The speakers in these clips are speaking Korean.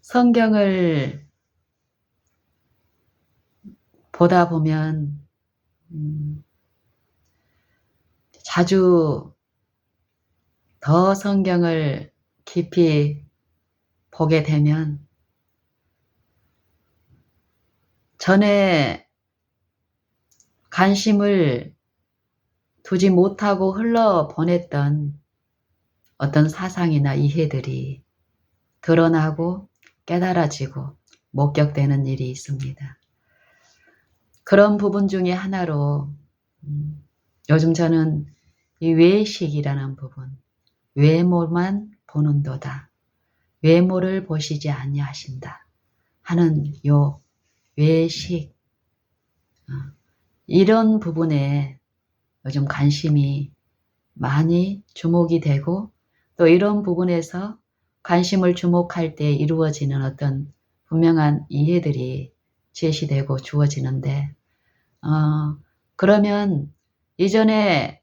성경을 보다 보면 자주 더 성경을 깊이 보게 되면 전에 관심을 두지 못하고 흘러보냈던 어떤 사상이나 이해들이 드러나고 깨달아지고 목격되는 일이 있습니다. 그런 부분 중에 하나로 요즘 저는 이 외식이라는 부분, 외모만 보는도다, 외모를 보시지 아니하신다 하는 요 외식, 이런 부분에 요즘 관심이 많이 주목이 되고, 또 이런 부분에서 관심을 주목할 때 이루어지는 어떤 분명한 이해들이 제시되고 주어지는데, 그러면 이전에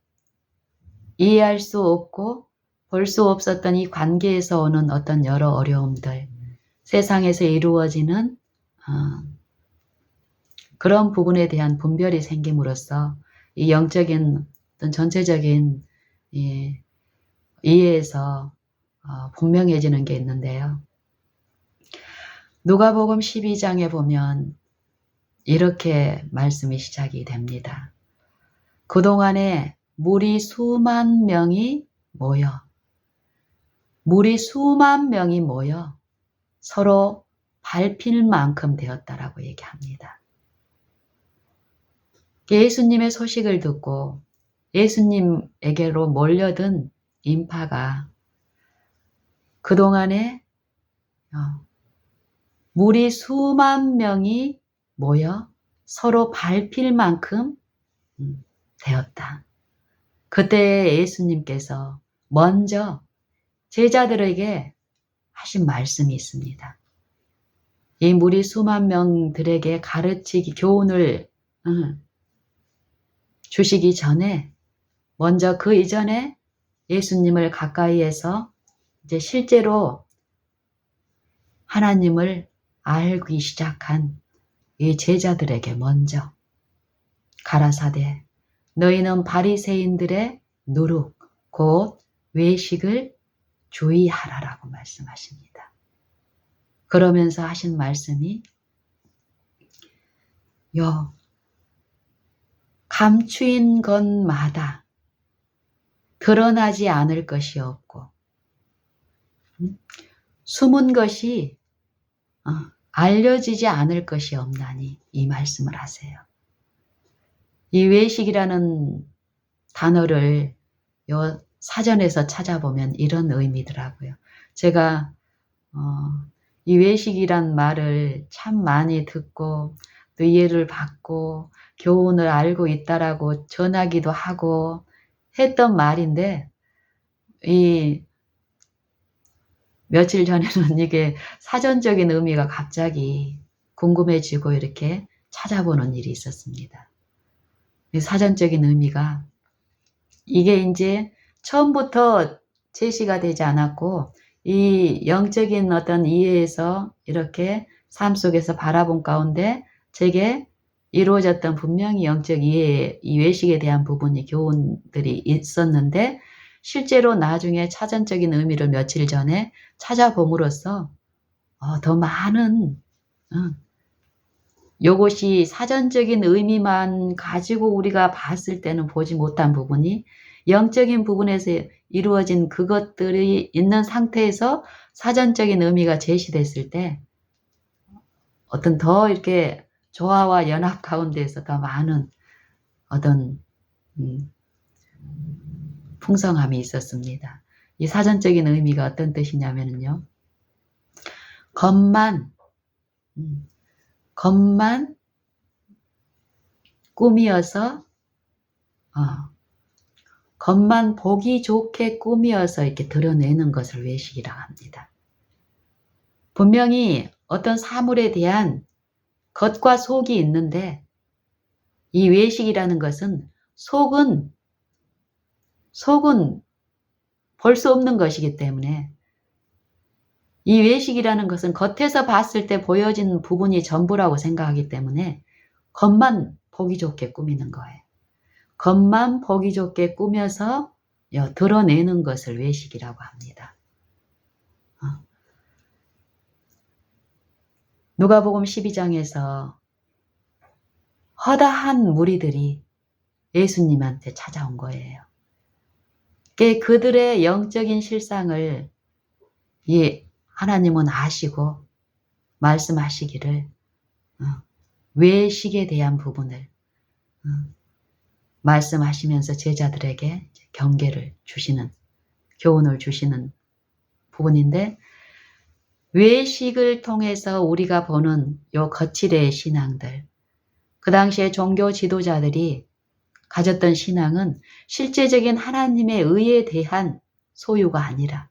이해할 수 없고 볼 수 없었던 이 관계에서 오는 어떤 여러 어려움들, 세상에서 이루어지는 그런 부분에 대한 분별이 생김으로써 이 영적인 어떤 전체적인 이해에서 분명해지는 게 있는데요. 누가복음 12장에 보면 이렇게 말씀이 시작이 됩니다. 그동안에 물이 수만 명이 모여 서로 밟힐 만큼 되었다라고 얘기합니다. 예수님의 소식을 듣고 예수님에게로 몰려든 인파가 그동안에 물이 수만 명이 모여 서로 밟힐 만큼 되었다. 그때 예수님께서 먼저 제자들에게 하신 말씀이 있습니다. 이 물이 수만 명들에게 가르치기, 교훈을 주시기 전에 먼저 그 이전에 예수님을 가까이에서 이제 실제로 하나님을 알기 시작한 이 제자들에게 먼저 가라사대 너희는 바리새인들의 누룩 곧 외식을 주의하라라고 말씀하십니다. 그러면서 하신 말씀이 감추인 것마다 드러나지 않을 것이 없고 숨은 것이 알려지지 않을 것이 없나니 이 말씀을 하세요. 이 외식이라는 단어를 요 사전에서 찾아보면 이런 의미더라고요. 제가 이 외식이란 말을 참 많이 듣고 또 이해를 받고 교훈을 알고 있다라고 전하기도 하고 했던 말인데, 이 며칠 전에는 이게 사전적인 의미가 갑자기 궁금해지고 이렇게 찾아보는 일이 있었습니다. 사전적인 의미가 이게 이제 처음부터 제시가 되지 않았고 이 영적인 어떤 이해에서 이렇게 삶 속에서 바라본 가운데 제게 이루어졌던 분명히 영적 이해, 이 외식에 대한 부분이 교훈들이 있었는데 실제로 나중에 사전적인 의미를 며칠 전에 찾아봄으로써 더 많은 요것이 사전적인 의미만 가지고 우리가 봤을 때는 보지 못한 부분이 영적인 부분에서 이루어진 그것들이 있는 상태에서 사전적인 의미가 제시됐을 때 어떤 더 이렇게 조화와 연합 가운데에서 더 많은 어떤 풍성함이 있었습니다. 이 사전적인 의미가 어떤 뜻이냐면요. 겉만 꾸미어서 겉만 보기 좋게 꾸미어서 이렇게 드러내는 것을 외식이라고 합니다. 분명히 어떤 사물에 대한 겉과 속이 있는데 이 외식이라는 것은 속은 볼 수 없는 것이기 때문에 이 외식이라는 것은 겉에서 봤을 때 보여진 부분이 전부라고 생각하기 때문에 겉만 보기 좋게 꾸미는 거예요. 겉만 보기 좋게 꾸며서 드러내는 것을 외식이라고 합니다. 누가복음 12장에서 허다한 무리들이 예수님한테 찾아온 거예요. 그들의 영적인 실상을 하나님은 아시고 말씀하시기를 외식에 대한 부분을 말씀하시면서 제자들에게 경계를 주시는, 교훈을 주시는 부분인데, 외식을 통해서 우리가 보는 요 거칠의 신앙들, 그 당시에 종교 지도자들이 가졌던 신앙은 실제적인 하나님의 의에 대한 소유가 아니라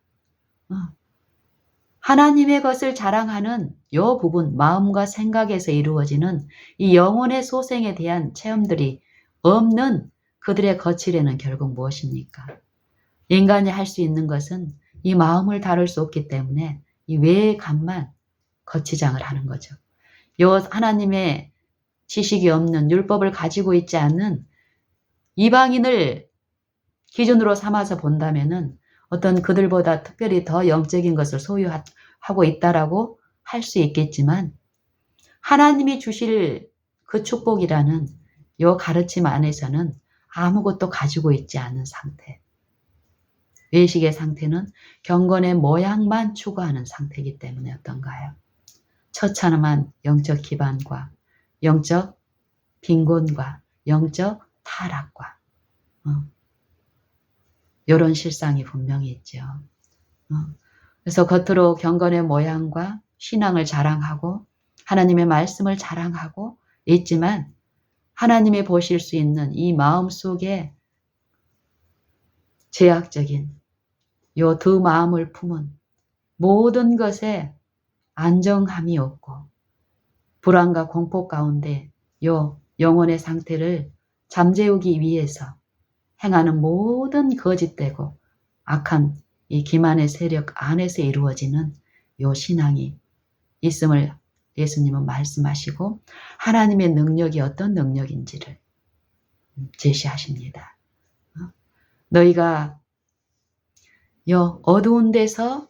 하나님의 것을 자랑하는 요 부분, 마음과 생각에서 이루어지는 이 영혼의 소생에 대한 체험들이 없는 그들의 거칠에는 결국 무엇입니까? 인간이 할 수 있는 것은 이 마음을 다룰 수 없기 때문에 이 외의 감만 거치장을 하는 거죠. 요 하나님의 지식이 없는 율법을 가지고 있지 않는 이방인을 기준으로 삼아서 본다면은 어떤 그들보다 특별히 더 영적인 것을 소유하고 있다라고 할 수 있겠지만, 하나님이 주실 그 축복이라는 요 가르침 안에서는 아무것도 가지고 있지 않은 상태. 외식의 상태는 경건의 모양만 추구하는 상태이기 때문에 어떤가요? 처참한 영적 기반과 영적 빈곤과 영적 타락과 이런 실상이 분명히 있죠. 그래서 겉으로 경건의 모양과 신앙을 자랑하고 하나님의 말씀을 자랑하고 있지만, 하나님이 보실 수 있는 이 마음 속에 제약적인 요 두 마음을 품은 모든 것에 안정함이 없고 불안과 공포 가운데 요 영혼의 상태를 잠재우기 위해서 행하는 모든 거짓되고 악한 이 기만의 세력 안에서 이루어지는 요 신앙이 있음을 예수님은 말씀하시고, 하나님의 능력이 어떤 능력인지를 제시하십니다. 너희가 요 어두운 데서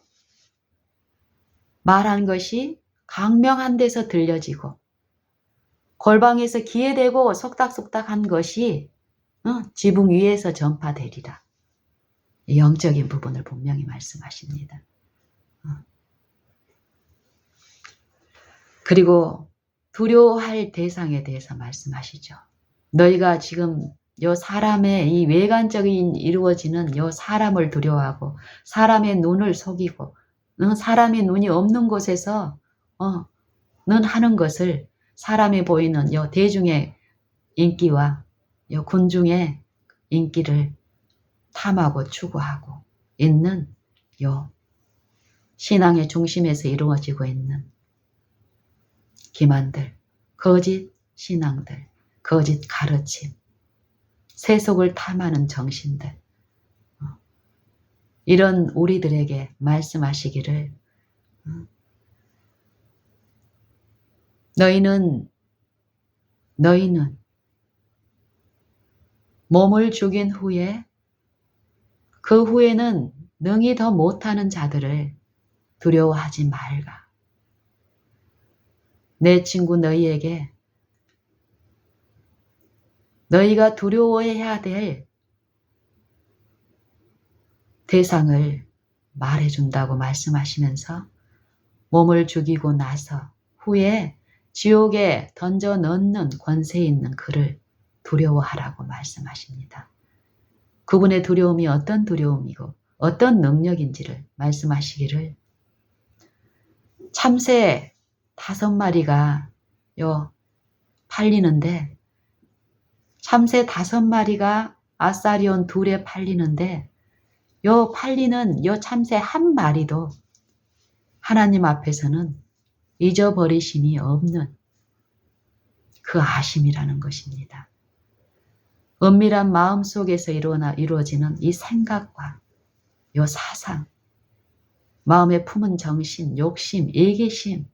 말한 것이 강명한 데서 들려지고, 골방에서 귀에 대고 속닥속닥한 것이 지붕 위에서 전파되리라. 영적인 부분을 분명히 말씀하십니다. 그리고 두려워할 대상에 대해서 말씀하시죠. 너희가 지금 요 사람의 이 외관적인 이루어지는 요 사람을 두려워하고 사람의 눈을 속이고 사람의 눈이 없는 곳에서 는 하는 것을, 사람이 보이는 요 대중의 인기와 요 군중의 인기를 탐하고 추구하고 있는 요 신앙의 중심에서 이루어지고 있는 기만들, 거짓 신앙들, 거짓 가르침, 세속을 탐하는 정신들, 이런 우리들에게 말씀하시기를 너희는 몸을 죽인 후에 그 후에는 능히 더 못하는 자들을 두려워하지 말가. 내 친구 너희에게 너희가 두려워해야 될 대상을 말해준다고 말씀하시면서 몸을 죽이고 나서 후에 지옥에 던져 넣는 권세 있는 그를 두려워하라고 말씀하십니다. 그분의 두려움이 어떤 두려움이고 어떤 능력인지를 말씀하시기를, 참새 5마리가 팔리는데, 참새 5마리가 아사리온 2에 팔리는데, 팔리는 참새 1마리도 하나님 앞에서는 잊어버리심이 없는 그 아심이라는 것입니다. 은밀한 마음 속에서 이루어지는 이 생각과 사상, 마음에 품은 정신, 욕심, 이기심,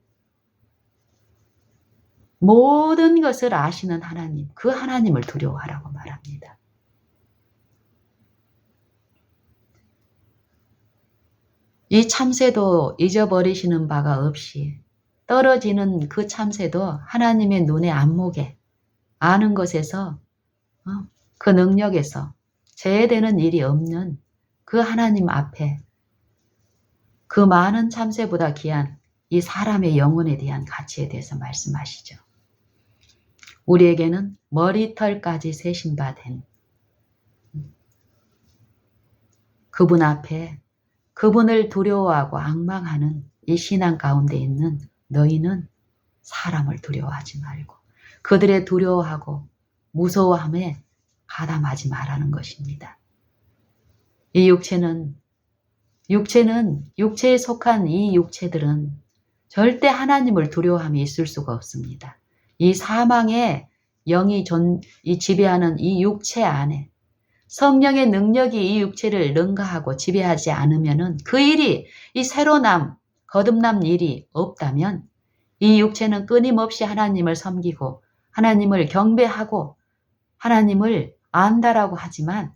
모든 것을 아시는 하나님, 그 하나님을 두려워하라고 말합니다. 이 참새도 잊어버리시는 바가 없이 떨어지는 그 참새도 하나님의 눈의 안목에 아는 것에서 그 능력에서 제외되는 일이 없는 그 하나님 앞에 그 많은 참새보다 귀한 이 사람의 영혼에 대한 가치에 대해서 말씀하시죠. 우리에게는 머리털까지 세신 바 된 그분 앞에 그분을 두려워하고 앙망하는 이 신앙 가운데 있는 너희는 사람을 두려워하지 말고 그들의 두려워하고 무서워함에 가담하지 말라는 것입니다. 이 육체에 속한 이 육체들은 절대 하나님을 두려워함이 있을 수가 없습니다. 이 사망의 영이 이 지배하는 이 육체 안에 성령의 능력이 이 육체를 능가하고 지배하지 않으면은 그 일이 이 새로남, 거듭남 일이 없다면 이 육체는 끊임없이 하나님을 섬기고 하나님을 경배하고 하나님을 안다라고 하지만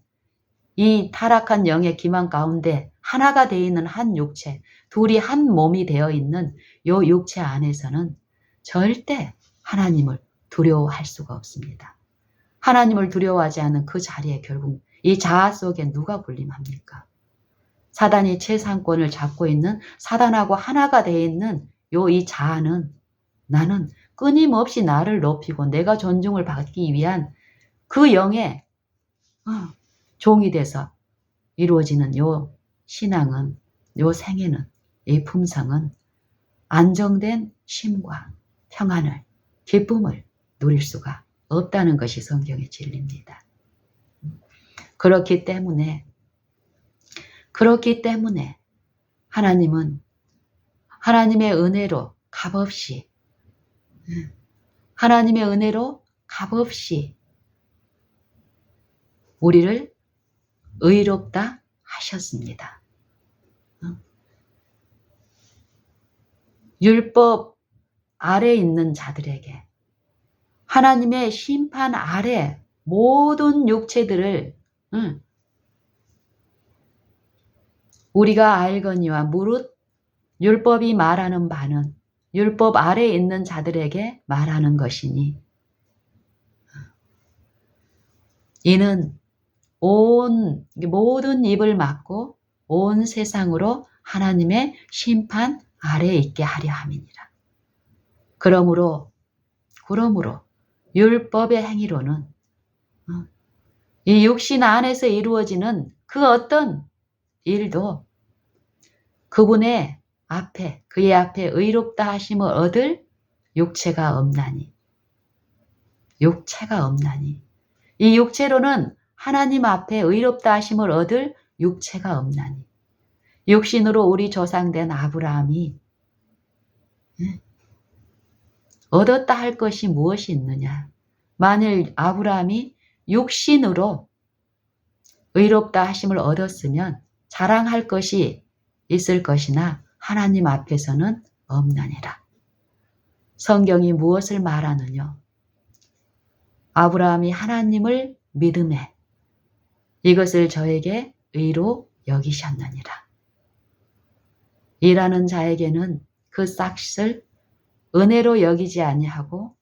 이 타락한 영의 기만 가운데 하나가 되어 있는 한 육체, 둘이 한 몸이 되어 있는 이 육체 안에서는 절대 하나님을 두려워할 수가 없습니다. 하나님을 두려워하지 않는 그 자리에 결국 이 자아 속에 누가 군림합니까? 사단이 최상권을 잡고 있는 사단하고 하나가 되어 있는 이 자아는 나는 끊임없이 나를 높이고 내가 존중을 받기 위한 그 영의 종이 돼서 이루어지는 요 신앙은, 요 생애는, 이 품성은 안정된 쉼과 평안을, 기쁨을 누릴 수가 없다는 것이 성경의 진리입니다. 그렇기 때문에 하나님은 하나님의 은혜로 값없이 우리를 의롭다 하셨습니다. 율법 아래 있는 자들에게 하나님의 심판 아래 모든 육체들을 우리가 알거니와 무릇 율법이 말하는 바는 율법 아래 있는 자들에게 말하는 것이니 이는 모든 입을 막고 온 세상으로 하나님의 심판 아래에 있게 하려 함이니라. 그러므로 율법의 행위로는 이 육신 안에서 이루어지는 그 어떤 일도 그의 앞에 의롭다 하심을 얻을 육체가 없나니 이 육체로는 하나님 앞에 의롭다 하심을 얻을 육체가 없나니 육신으로 우리 조상된 아브라함이 얻었다 할 것이 무엇이 있느냐? 만일 아브라함이 육신으로 의롭다 하심을 얻었으면 자랑할 것이 있을 것이나 하나님 앞에서는 없나니라. 성경이 무엇을 말하느냐? 아브라함이 하나님을 믿음에 이것을 저에게 의로 여기셨느니라. 일하는 자에게는 그 싹을 은혜로 여기지 아니하고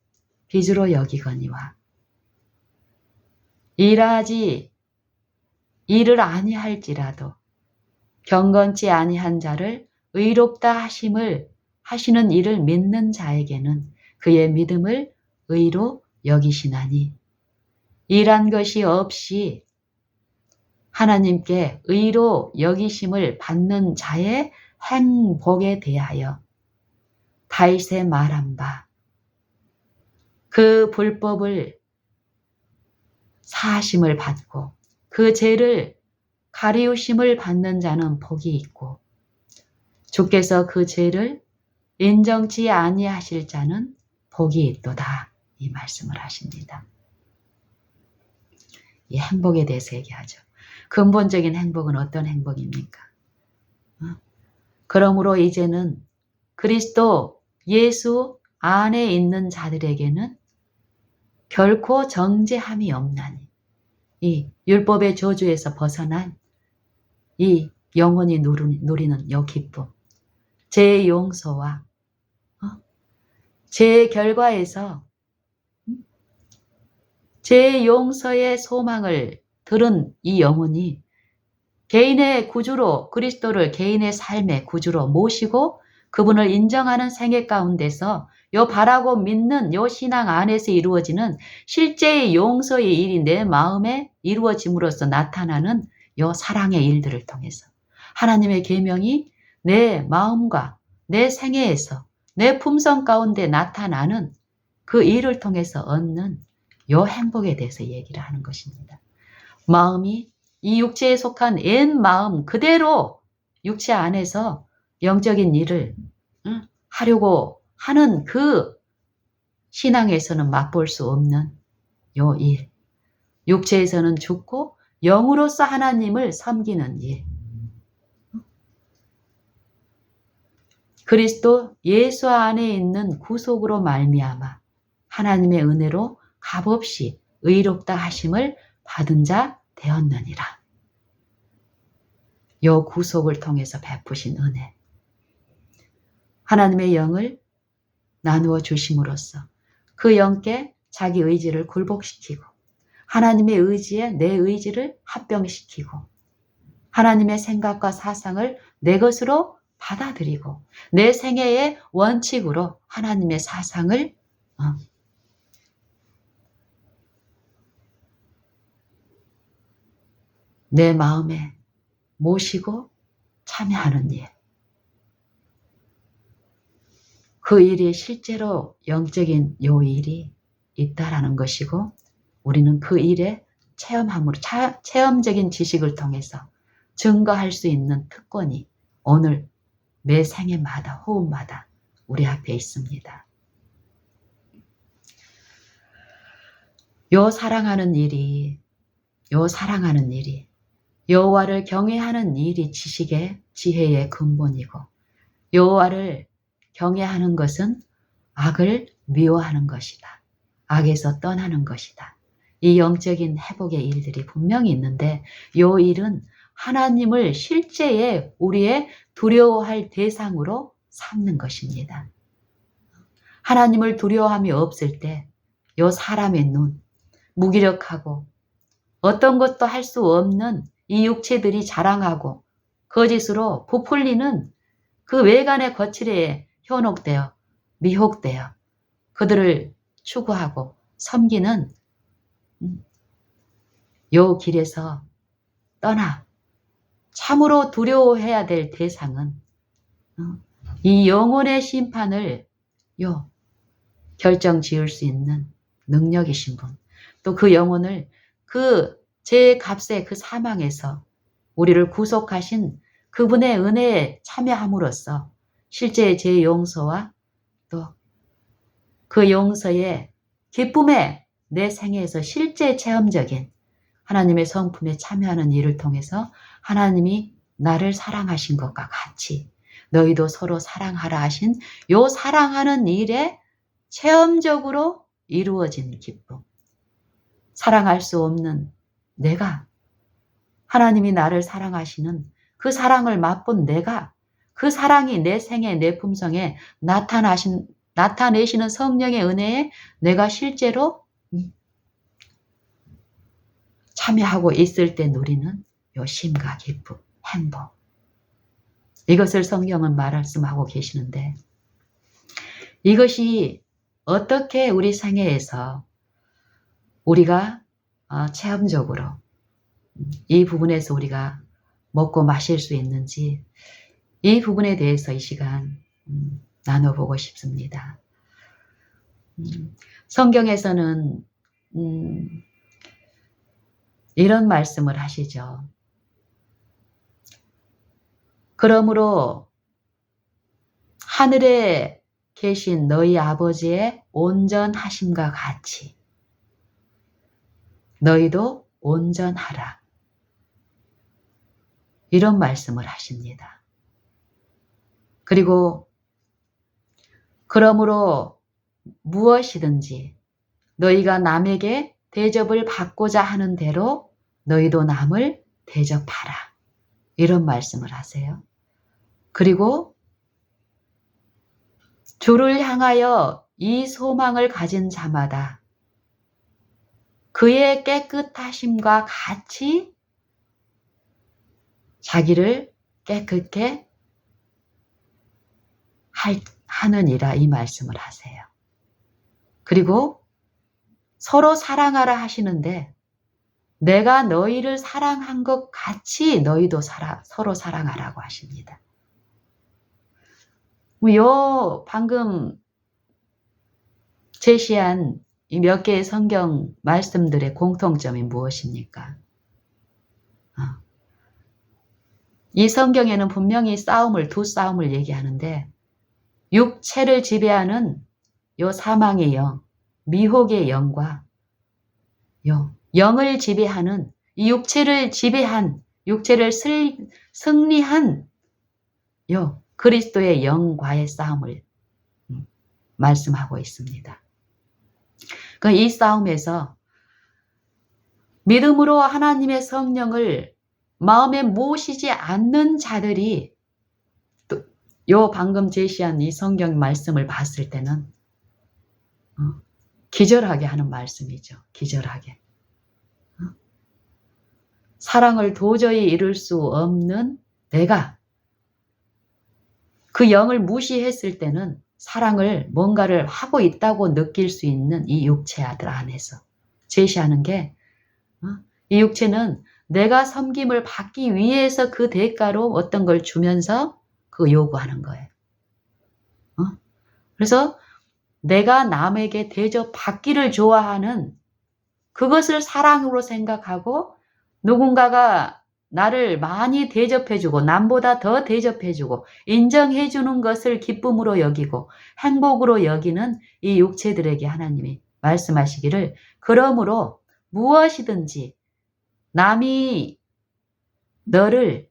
빚으로 여기거니와 일을 아니할지라도 경건치 아니한 자를 의롭다 하시는 일을 믿는 자에게는 그의 믿음을 의로 여기시나니 일한 것이 없이 하나님께 의로 여기심을 받는 자의 행복에 대하여 다윗의 말한 바 그 불법을 사하심을 받고 그 죄를 가리우심을 받는 자는 복이 있고 주께서 그 죄를 인정치 아니하실 자는 복이 있도다. 이 말씀을 하십니다. 이 행복에 대해서 얘기하죠. 근본적인 행복은 어떤 행복입니까? 그러므로 이제는 그리스도 예수 안에 있는 자들에게는 결코 정죄함이 없나니 이 율법의 저주에서 벗어난 이 영원히 누리는 요 기쁨, 죄의 용서와 죄의 결과에서 죄의 용서의 소망을 들은 이 영혼이 개인의 구주로 그리스도를 개인의 삶의 구주로 모시고 그분을 인정하는 생애 가운데서 요 바라고 믿는 요 신앙 안에서 이루어지는 실제의 용서의 일이 내 마음에 이루어짐으로써 나타나는 요 사랑의 일들을 통해서 하나님의 계명이 내 마음과 내 생애에서 내 품성 가운데 나타나는 그 일을 통해서 얻는 요 행복에 대해서 얘기를 하는 것입니다. 마음이 이 육체에 속한 옛 마음 그대로 육체 안에서 영적인 일을 하려고 하는 그 신앙에서는 맛볼 수 없는 요 일. 육체에서는 죽고 영으로서 하나님을 섬기는 일. 그리스도 예수 안에 있는 구속으로 말미암아 하나님의 은혜로 값없이 의롭다 하심을 받은 자 되었느니라. 요 구속을 통해서 베푸신 은혜. 하나님의 영을 나누어 주심으로써 그 영께 자기 의지를 굴복시키고 하나님의 의지에 내 의지를 합병시키고 하나님의 생각과 사상을 내 것으로 받아들이고 내 생애의 원칙으로 하나님의 사상을 내 마음에 모시고 참여하는 일. 그 일이 실제로 영적인 요 일이 있다라는 것이고 우리는 그 일에 체험적인 지식을 통해서 증거할 수 있는 특권이 오늘 매 생애마다 호흡마다 우리 앞에 있습니다. 요 사랑하는 일이 여호와를 경외하는 일이 지식의 지혜의 근본이고 여호와를 경외하는 것은 악을 미워하는 것이다. 악에서 떠나는 것이다. 이 영적인 회복의 일들이 분명히 있는데 요 일은 하나님을 실제의 우리의 두려워할 대상으로 삼는 것입니다. 하나님을 두려워함이 없을 때 요 사람의 눈, 무기력하고 어떤 것도 할 수 없는 이 육체들이 자랑하고 거짓으로 부풀리는 그 외관의 거칠에 현혹되어 미혹되어 그들을 추구하고 섬기는 요 길에서 떠나 참으로 두려워해야 될 대상은 이 영혼의 심판을 결정 지을 수 있는 능력이신 분, 또 그 영혼을 그 제 값의 그 사망에서 우리를 구속하신 그분의 은혜에 참여함으로써 실제 제 용서와 또 그 용서의 기쁨에 내 생애에서 실제 체험적인 하나님의 성품에 참여하는 일을 통해서 하나님이 나를 사랑하신 것과 같이 너희도 서로 사랑하라 하신 요 사랑하는 일에 체험적으로 이루어지는 기쁨. 사랑할 수 없는 내가 하나님이 나를 사랑하시는 그 사랑을 맛본 내가 그 사랑이 내 생애 내 품성에 나타내시는 성령의 은혜에 내가 실제로 참여하고 있을 때 누리는 요 심과 기쁨, 행복. 이것을 성경은 말씀하고 계시는데 이것이 어떻게 우리 생애에서 우리가 체험적으로 이 부분에서 우리가 먹고 마실 수 있는지 이 부분에 대해서 이 시간 나눠보고 싶습니다. 성경에서는 이런 말씀을 하시죠. 그러므로 하늘에 계신 너희 아버지의 온전하심과 같이 너희도 온전하라. 이런 말씀을 하십니다. 그리고 그러므로 무엇이든지 너희가 남에게 대접을 받고자 하는 대로 너희도 남을 대접하라. 이런 말씀을 하세요. 그리고 주를 향하여 이 소망을 가진 자마다 그의 깨끗하심과 같이 자기를 깨끗게 하느니라 이 말씀을 하세요. 그리고 서로 사랑하라 하시는데 내가 너희를 사랑한 것 같이 너희도 서로 사랑하라고 하십니다. 요 방금 제시한 이 몇 개의 성경 말씀들의 공통점이 무엇입니까? 이 성경에는 분명히 두 싸움을 얘기하는데 육체를 지배하는 요 사망의 영, 미혹의 영과 요 영을 지배하는 이 육체를 승리한 요 그리스도의 영과의 싸움을 말씀하고 있습니다. 이 싸움에서 믿음으로 하나님의 성령을 마음에 모시지 않는 자들이 요 방금 제시한 이 성경 말씀을 봤을 때는 기절하게 하는 말씀이죠. 기절하게. 사랑을 도저히 이룰 수 없는 내가 그 영을 무시했을 때는 사랑을 뭔가를 하고 있다고 느낄 수 있는 이 육체아들 안에서 제시하는 게 이 육체는 내가 섬김을 받기 위해서 그 대가로 어떤 걸 주면서 그 요구하는 거예요. 그래서 내가 남에게 대접받기를 좋아하는 그것을 사랑으로 생각하고 누군가가 나를 많이 대접해주고 남보다 더 대접해주고 인정해주는 것을 기쁨으로 여기고 행복으로 여기는 이 육체들에게 하나님이 말씀하시기를 그러므로 무엇이든지 남이 너를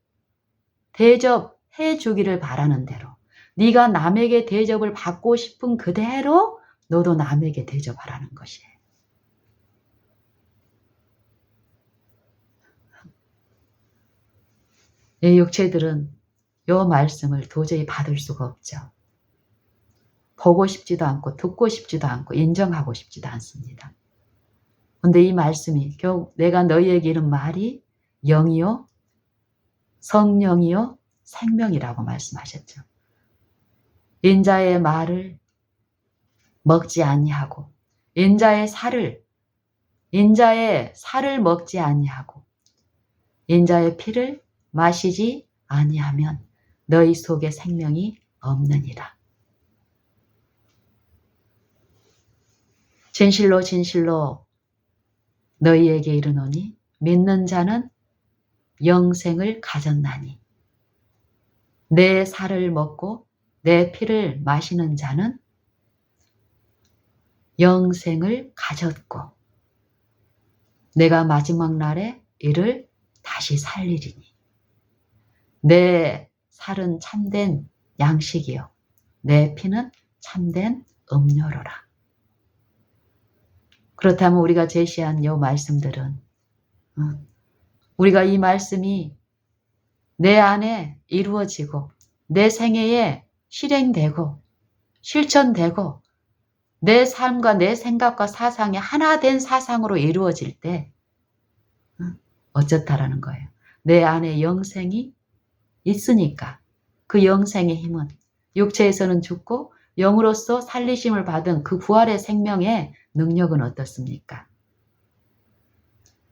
대접해 주기를 바라는 대로 네가 남에게 대접을 받고 싶은 그대로 너도 남에게 대접하라는 것이에요. 이 육체들은 요 말씀을 도저히 받을 수가 없죠. 보고 싶지도 않고 듣고 싶지도 않고 인정하고 싶지도 않습니다. 근데 이 말씀이 결국 내가 너희에게 이른 말이 영이요 성령이요 생명이라고 말씀하셨죠. 인자의 말을 먹지 아니하고 인자의 살을 먹지 아니하고 인자의 피를 마시지 아니하면 너희 속에 생명이 없느니라. 진실로 진실로 너희에게 이르노니 믿는 자는 영생을 가졌나니 내 살을 먹고 내 피를 마시는 자는 영생을 가졌고 내가 마지막 날에 이를 다시 살리리니 내 살은 참된 양식이요 내 피는 참된 음료로라. 그렇다면 우리가 제시한 이 말씀들은 우리가 이 말씀이 내 안에 이루어지고 내 생애에 실행되고 실천되고 내 삶과 내 생각과 사상이 하나 된 사상으로 이루어질 때 어쩌다라는 거예요. 내 안에 영생이 있으니까 그 영생의 힘은 육체에서는 죽고 영으로서 살리심을 받은 그 부활의 생명의 능력은 어떻습니까?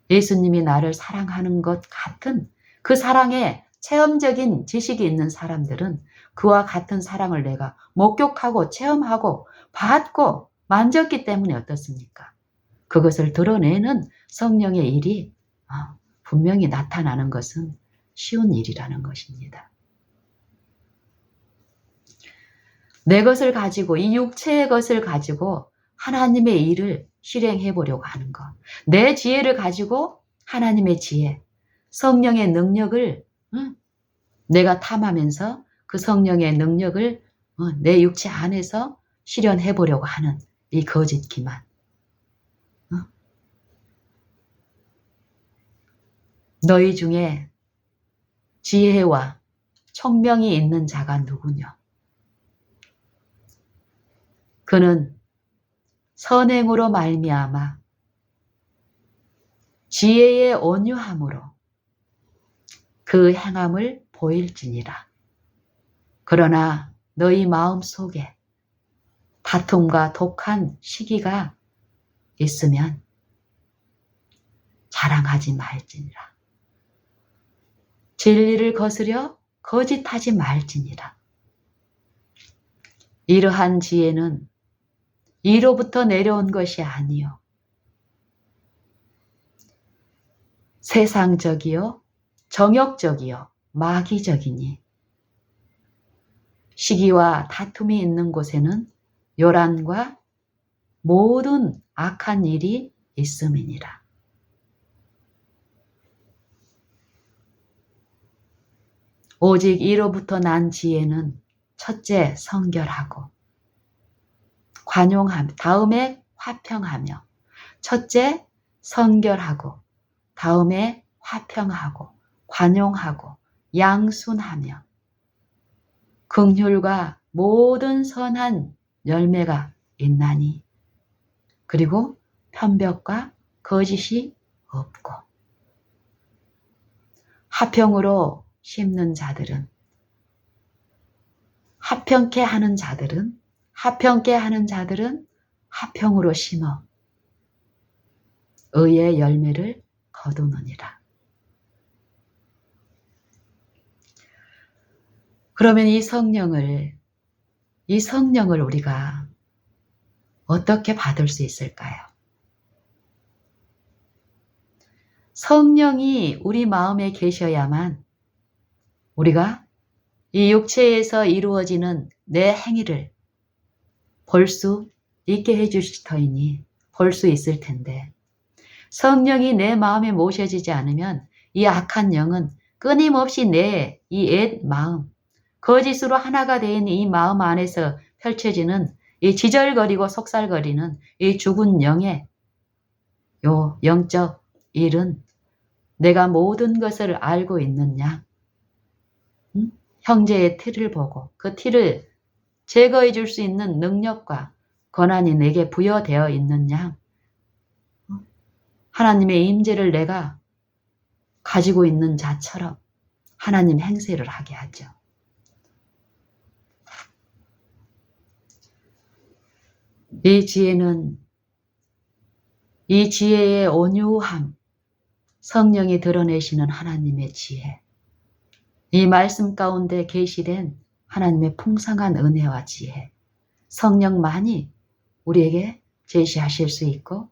예수님이 나를 사랑하는 것 같은 그 사랑에 체험적인 지식이 있는 사람들은 그와 같은 사랑을 내가 목격하고 체험하고 받고 만졌기 때문에 어떻습니까? 그것을 드러내는 성령의 일이 분명히 나타나는 것은 쉬운 일이라는 것입니다. 내 것을 가지고 이 육체의 것을 가지고 하나님의 일을 실행해 보려고 하는 것. 내 지혜를 가지고 하나님의 지혜, 성령의 능력을 내가 탐하면서 그 성령의 능력을 내 육체 안에서 실현해 보려고 하는 이 거짓 기만. 너희 중에 지혜와 총명이 있는 자가 누구냐? 그는 선행으로 말미암아 지혜의 온유함으로 그 행함을 보일지니라. 그러나 너희 마음 속에 다툼과 독한 시기가 있으면 자랑하지 말지니라. 진리를 거스려 거짓하지 말지니라. 이러한 지혜는 이로부터 내려온 것이 아니요 세상적이요 정욕적이요 마귀적이니 시기와 다툼이 있는 곳에는 요란과 모든 악한 일이 있음이니라. 오직 이로부터 난 지혜는 첫째 성결하고 관용하며 다음에 화평하며 첫째 성결하고 다음에 화평하고 관용하고 양순하며 긍휼과 모든 선한 열매가 있나니 그리고 편벽과 거짓이 없고 화평으로 심는 자들은 화평케 하는 자들은 화평으로 심어 의의 열매를 거두느니라. 그러면 이 성령을 우리가 어떻게 받을 수 있을까요? 성령이 우리 마음에 계셔야만 우리가 이 육체에서 이루어지는 내 행위를 볼 수 있게 해주실 터이니 볼 수 있을 텐데 성령이 내 마음에 모셔지지 않으면 이 악한 영은 끊임없이 내 이 옛 마음, 거짓으로 하나가 된 이 마음 안에서 펼쳐지는 이 지절거리고 속살거리는 이 죽은 영의 요 영적 일은 내가 모든 것을 알고 있느냐? 형제의 티를 보고 그 티를 제거해 줄 수 있는 능력과 권한이 내게 부여되어 있느냐? 하나님의 임재를 내가 가지고 있는 자처럼 하나님 행세를 하게 하죠. 이 지혜의 온유함, 성령이 드러내시는 하나님의 지혜, 이 말씀 가운데 계시된 하나님의 풍성한 은혜와 지혜, 성령만이 우리에게 제시하실 수 있고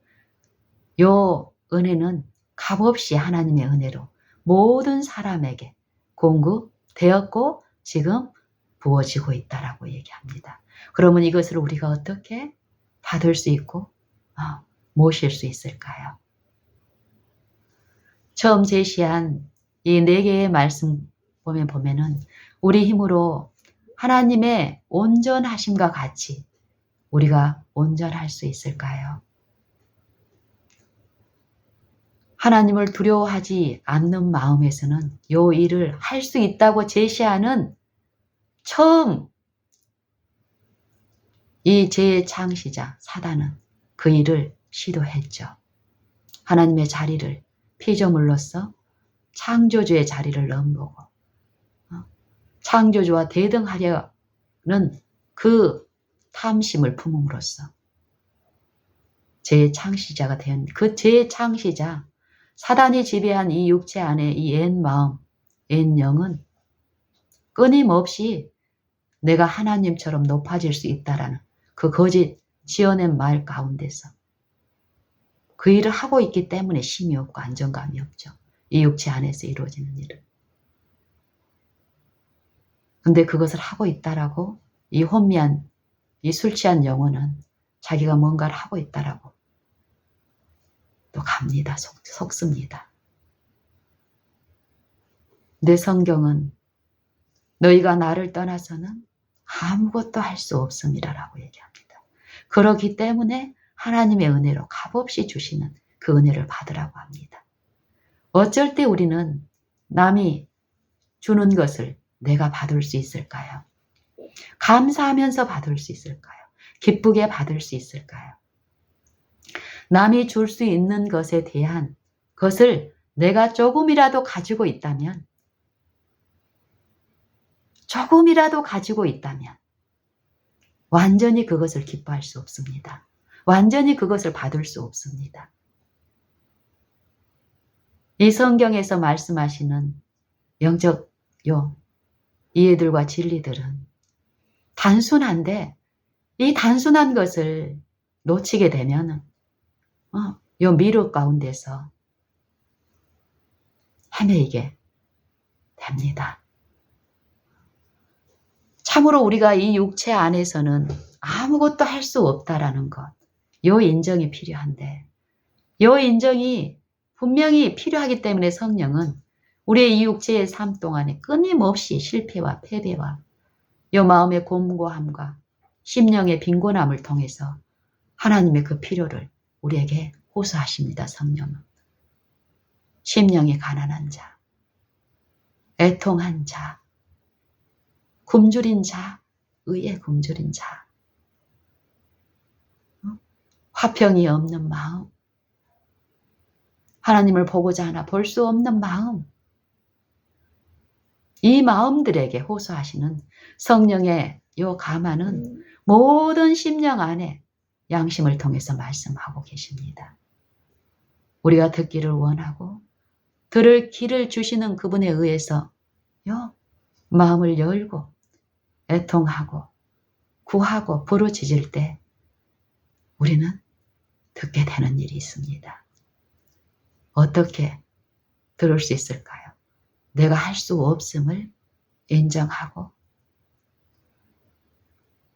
요 은혜는 값없이 하나님의 은혜로 모든 사람에게 공급되었고 지금 부어지고 있다라고 얘기합니다. 그러면 이것을 우리가 어떻게 받을 수 있고 모실 수 있을까요? 처음 제시한 이 4개의 말씀 보면은 우리 힘으로 하나님의 온전하심과 같이 우리가 온전할 수 있을까요? 하나님을 두려워하지 않는 마음에서는 요 일을 할 수 있다고 제시하는 처음 이 재창시자 사단은 그 일을 시도했죠. 하나님의 자리를 피조물로서 창조주의 자리를 넘보고 창조주와 대등하려는 그 탐심을 품음으로써 재창시자가 된 그 재창시자 사단이 지배한 이 육체 안에 이 옛 마음, 옛 영은 끊임없이 내가 하나님처럼 높아질 수 있다라는 그 거짓 지어낸 말 가운데서 그 일을 하고 있기 때문에 힘이 없고 안정감이 없죠. 이 육체 안에서 이루어지는 일을. 근데 그것을 하고 있다라고 이 혼미한, 이 술 취한 영혼은 자기가 뭔가를 하고 있다라고 또 갑니다. 속습니다. 내 성경은 너희가 나를 떠나서는 아무것도 할 수 없음이라라고 얘기합니다. 그렇기 때문에 하나님의 은혜로 값없이 주시는 그 은혜를 받으라고 합니다. 어쩔 때 우리는 남이 주는 것을 내가 받을 수 있을까요? 감사하면서 받을 수 있을까요? 기쁘게 받을 수 있을까요? 남이 줄 수 있는 것에 대한 것을 내가 조금이라도 가지고 있다면 완전히 그것을 기뻐할 수 없습니다. 완전히 그것을 받을 수 없습니다. 이 성경에서 말씀하시는 영적 이해들과 진리들은 단순한데 이 단순한 것을 놓치게 되면 요 미로 가운데서 헤매이게 됩니다. 참으로 우리가 이 육체 안에서는 아무것도 할 수 없다라는 것, 요 인정이 필요한데 요 인정이 분명히 필요하기 때문에 성령은 우리의 이 육체의 삶 동안에 끊임없이 실패와 패배와 요 마음의 곤고함과 심령의 빈곤함을 통해서 하나님의 그 필요를 우리에게 호소하십니다. 성령은. 심령이 가난한 자, 애통한 자, 굶주린 자, 의에 굶주린 자, 화평이 없는 마음, 하나님을 보고자 하나 볼 수 없는 마음, 이 마음들에게 호소하시는 성령의 요 감화는 모든 심령 안에 양심을 통해서 말씀하고 계십니다. 우리가 듣기를 원하고 들을 길을 주시는 그분에 의해서 요 마음을 열고 애통하고 구하고 부르짖을 때 우리는 듣게 되는 일이 있습니다. 어떻게 들을 수 있을까요? 내가 할 수 없음을 인정하고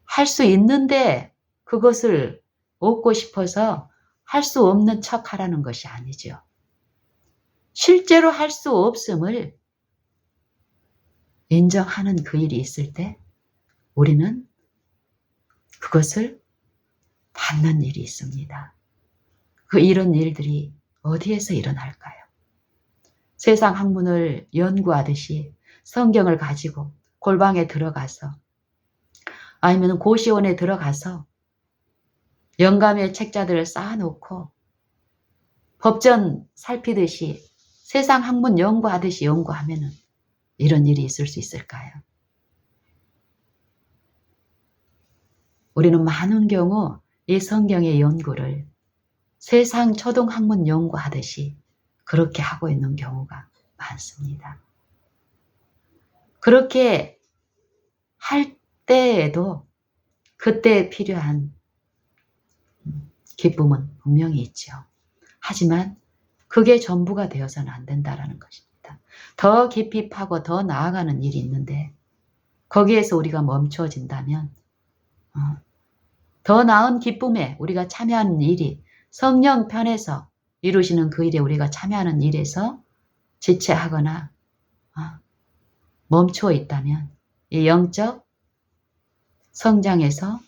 할 수 있는데 그것을 얻고 싶어서 할 수 없는 척 하라는 것이 아니죠. 실제로 할 수 없음을 인정하는 그 일이 있을 때 우리는 그것을 받는 일이 있습니다. 이런 일들이 어디에서 일어날까요? 세상 학문을 연구하듯이 성경을 가지고 골방에 들어가서 아니면 고시원에 들어가서 영감의 책자들을 쌓아놓고 법전 살피듯이 세상 학문 연구하듯이 연구하면 이런 일이 있을 수 있을까요? 우리는 많은 경우 이 성경의 연구를 세상 초등학문 연구하듯이 그렇게 하고 있는 경우가 많습니다. 그렇게 할 때에도 그때 필요한 기쁨은 분명히 있죠. 하지만 그게 전부가 되어서는 안 된다는 것입니다. 더 깊이 파고 더 나아가는 일이 있는데 거기에서 우리가 멈춰진다면 더 나은 기쁨에 우리가 참여하는 일이 성령 편에서 이루시는 그 일에 우리가 참여하는 일에서 지체하거나 멈추어 있다면 이 영적 성장에서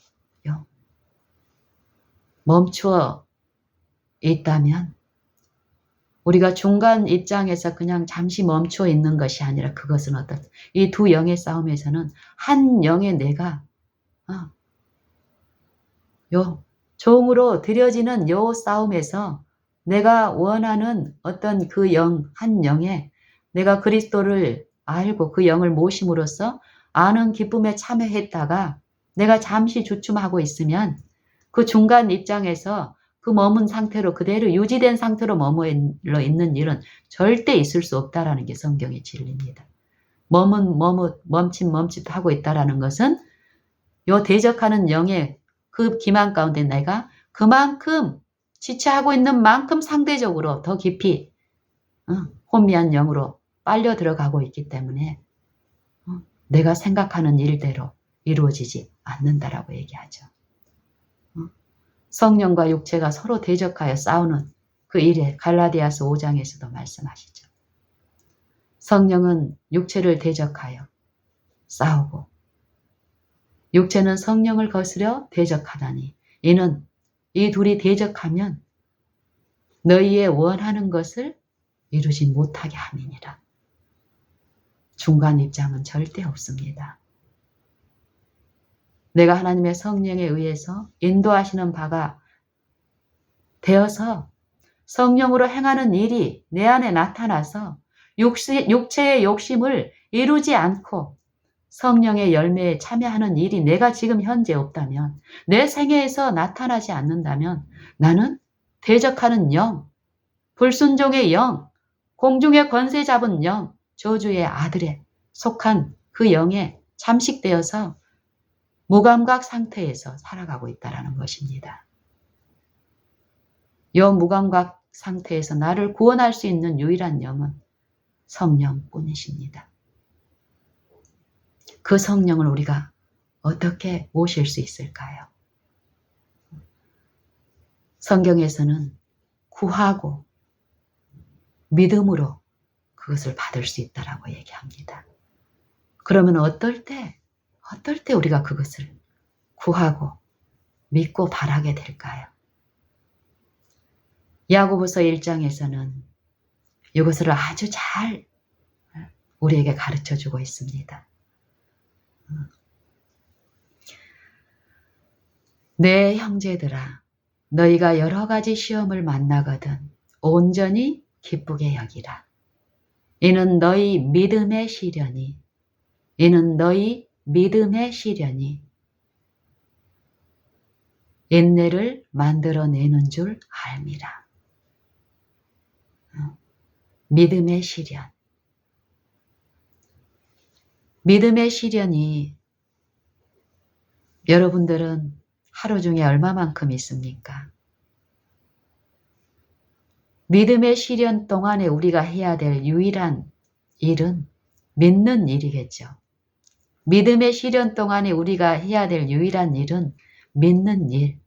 멈추어 있다면 우리가 중간 입장에서 그냥 잠시 멈추어 있는 것이 아니라 그것은 어떤 이 두 영의 싸움에서는 한 영의 내가 요 종으로 드려지는 요 싸움에서 내가 원하는 어떤 그 영, 한 영에 내가 그리스도를 알고 그 영을 모심으로써 아는 기쁨에 참여했다가 내가 잠시 주춤하고 있으면 그 중간 입장에서 그 머문 상태로 그대로 유지된 상태로 머물러 있는 일은 절대 있을 수 없다라는 게 성경의 진리입니다. 멈칫하고 있다라는 것은 요 대적하는 영의 그 기만 가운데 내가 그만큼 지체하고 있는 만큼 상대적으로 더 깊이 혼미한 영으로 빨려 들어가고 있기 때문에 내가 생각하는 일대로 이루어지지 않는다라고 얘기하죠. 성령과 육체가 서로 대적하여 싸우는 그 일에 갈라디아서 5장에서도 말씀하시죠. 성령은 육체를 대적하여 싸우고 육체는 성령을 거스려 대적하다니 이는 이 둘이 대적하면 너희의 원하는 것을 이루지 못하게 함이니라. 중간 입장은 절대 없습니다. 내가 하나님의 성령에 의해서 인도하시는 바가 되어서 성령으로 행하는 일이 내 안에 나타나서 육체의 욕심을 이루지 않고 성령의 열매에 참여하는 일이 내가 지금 현재 없다면, 내 생애에서 나타나지 않는다면 나는 대적하는 영, 불순종의 영, 공중의 권세 잡은 영, 저주의 아들에 속한 그 영에 잠식되어서 무감각 상태에서 살아가고 있다는 것입니다. 이 무감각 상태에서 나를 구원할 수 있는 유일한 영은 성령뿐이십니다. 그 성령을 우리가 어떻게 모실 수 있을까요? 성경에서는 구하고 믿음으로 그것을 받을 수 있다라고 얘기합니다. 그러면 어떨 때 우리가 그것을 구하고 믿고 바라게 될까요? 야고보서 1장에서는 이것을 아주 잘 우리에게 가르쳐 주고 있습니다. 내 형제들아, 너희가 여러 가지 시험을 만나거든 온전히 기쁘게 여기라. 이는 너희 믿음의 시련이 인내를 만들어내는 줄 알미라. 믿음의 시련. 믿음의 시련이 여러분들은 하루 중에 얼마만큼 있습니까? 믿음의 시련 동안에 우리가 해야 될 유일한 일은 믿는 일이겠죠. 믿음의 시련 동안에 우리가 해야 될 유일한 일은 믿는 일.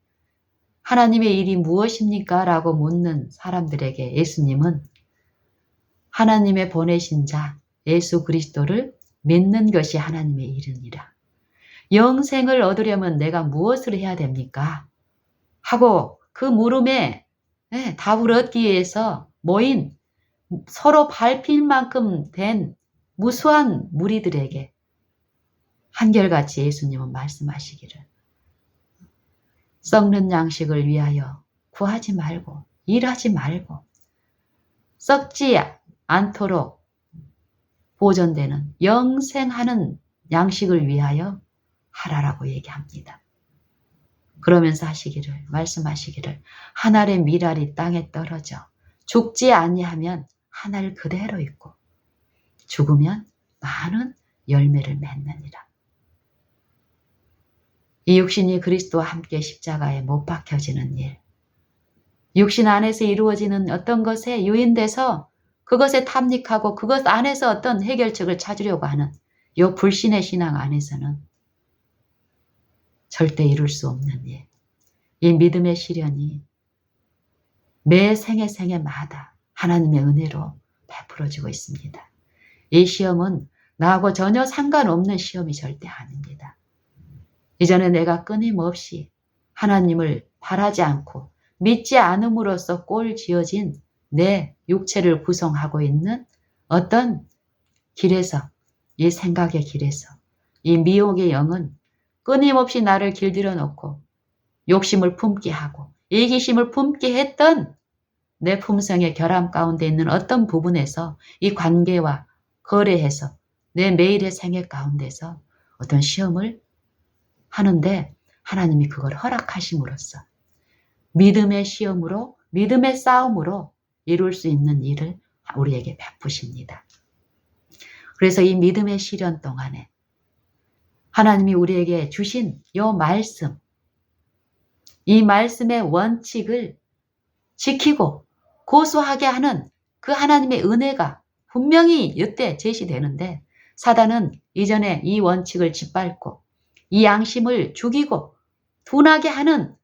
하나님의 일이 무엇입니까? 라고 묻는 사람들에게 예수님은 하나님의 보내신 자 예수 그리스도를 믿는 것이 하나님의 일이니라. 영생을 얻으려면 내가 무엇을 해야 됩니까? 하고 그 물음에 답을 얻기 위해서 모인 서로 밟힐 만큼 된 무수한 무리들에게 한결같이 예수님은 말씀하시기를 썩는 양식을 위하여 구하지 말고 일하지 말고 썩지 않도록 보존되는 영생하는 양식을 위하여 하라라고 얘기합니다. 그러면서 말씀하시기를 한 알의 밀알이 땅에 떨어져 죽지 아니하면 한 알 그대로 있고 죽으면 많은 열매를 맺느니라. 이 육신이 그리스도와 함께 십자가에 못 박혀지는 일, 육신 안에서 이루어지는 어떤 것에 유인돼서 그것에 탐닉하고 그것 안에서 어떤 해결책을 찾으려고 하는 이 불신의 신앙 안에서는 절대 이룰 수 없는 일. 이 믿음의 시련이 매 생애마다 하나님의 은혜로 베풀어지고 있습니다. 이 시험은 나하고 전혀 상관없는 시험이 절대 아닙니다. 이전에 내가 끊임없이 하나님을 바라지 않고 믿지 않음으로써 꼴 지어진 내 육체를 구성하고 있는 어떤 길에서, 이 생각의 길에서 이 미혹의 영은 끊임없이 나를 길들여 놓고 욕심을 품게 하고 이기심을 품게 했던 내 품성의 결함 가운데 있는 어떤 부분에서 이 관계와 거래해서 내 매일의 생애 가운데서 어떤 시험을 하는데 하나님이 그걸 허락하심으로써 믿음의 시험으로 믿음의 싸움으로 이룰 수 있는 일을 우리에게 베푸십니다. 그래서 이 믿음의 시련 동안에 하나님이 우리에게 주신 이 말씀, 이 말씀의 원칙을 지키고 고수하게 하는 그 하나님의 은혜가 분명히 이때 제시되는데 사단은 이전에 이 원칙을 짓밟고 이 양심을 죽이고 둔하게 하는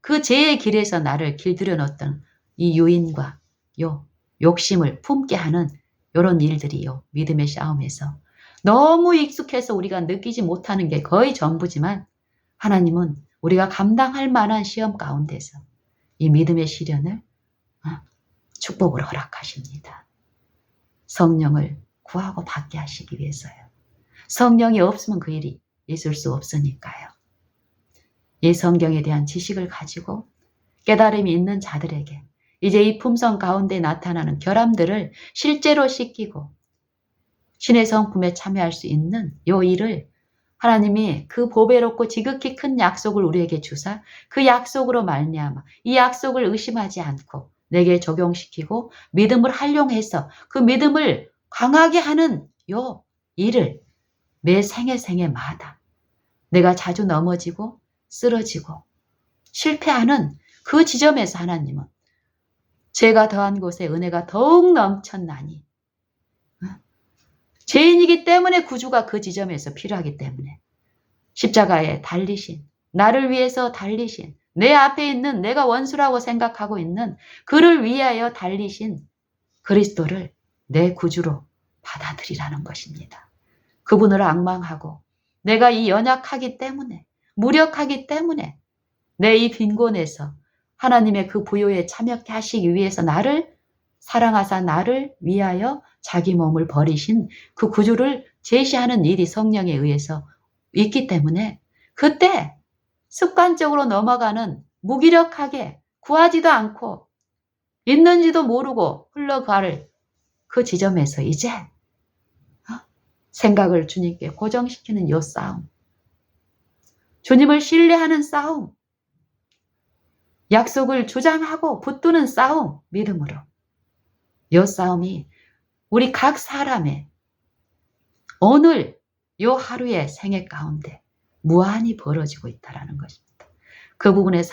그 죄의 길에서 나를 길들여 놓았던 이 유인과 요 욕심을 품게 하는 이런 일들이 요 믿음의 싸움에서 너무 익숙해서 우리가 느끼지 못하는 게 거의 전부지만 하나님은 우리가 감당할 만한 시험 가운데서 이 믿음의 시련을 축복으로 허락하십니다. 성령을 구하고 받게 하시기 위해서요. 성령이 없으면 그 일이 있을 수 없으니까요. 이 성경에 대한 지식을 가지고 깨달음이 있는 자들에게 이제 이 품성 가운데 나타나는 결함들을 실제로 씻기고 신의 성품에 참여할 수 있는 이 일을 하나님이 그 보배롭고 지극히 큰 약속을 우리에게 주사 그 약속으로 말미암아 이 약속을 의심하지 않고 내게 적용시키고 믿음을 활용해서 그 믿음을 강하게 하는 이 일을 매 생애마다 내가 자주 넘어지고 쓰러지고 실패하는 그 지점에서 하나님은 죄가 더한 곳에 은혜가 더욱 넘쳤나니 죄인이기 때문에 구주가 그 지점에서 필요하기 때문에 십자가에 달리신, 나를 위해서 달리신, 내 앞에 있는 내가 원수라고 생각하고 있는 그를 위하여 달리신 그리스도를 내 구주로 받아들이라는 것입니다. 그분을 앙망하고 내가 이 연약하기 때문에 무력하기 때문에 내 이 빈곤에서 하나님의 그 부요에 참여케 하시기 위해서 나를 사랑하사 나를 위하여 자기 몸을 버리신 그 구주를 제시하는 일이 성령에 의해서 있기 때문에 그때 습관적으로 넘어가는 무기력하게 구하지도 않고 있는지도 모르고 흘러갈 그 지점에서 이제 생각을 주님께 고정시키는 이 싸움, 주님을 신뢰하는 싸움, 약속을 주장하고 붙드는 싸움, 믿음으로 이 싸움이 우리 각 사람의 오늘 이 하루의 생애 가운데 무한히 벌어지고 있다는 것입니다. 그 부분에서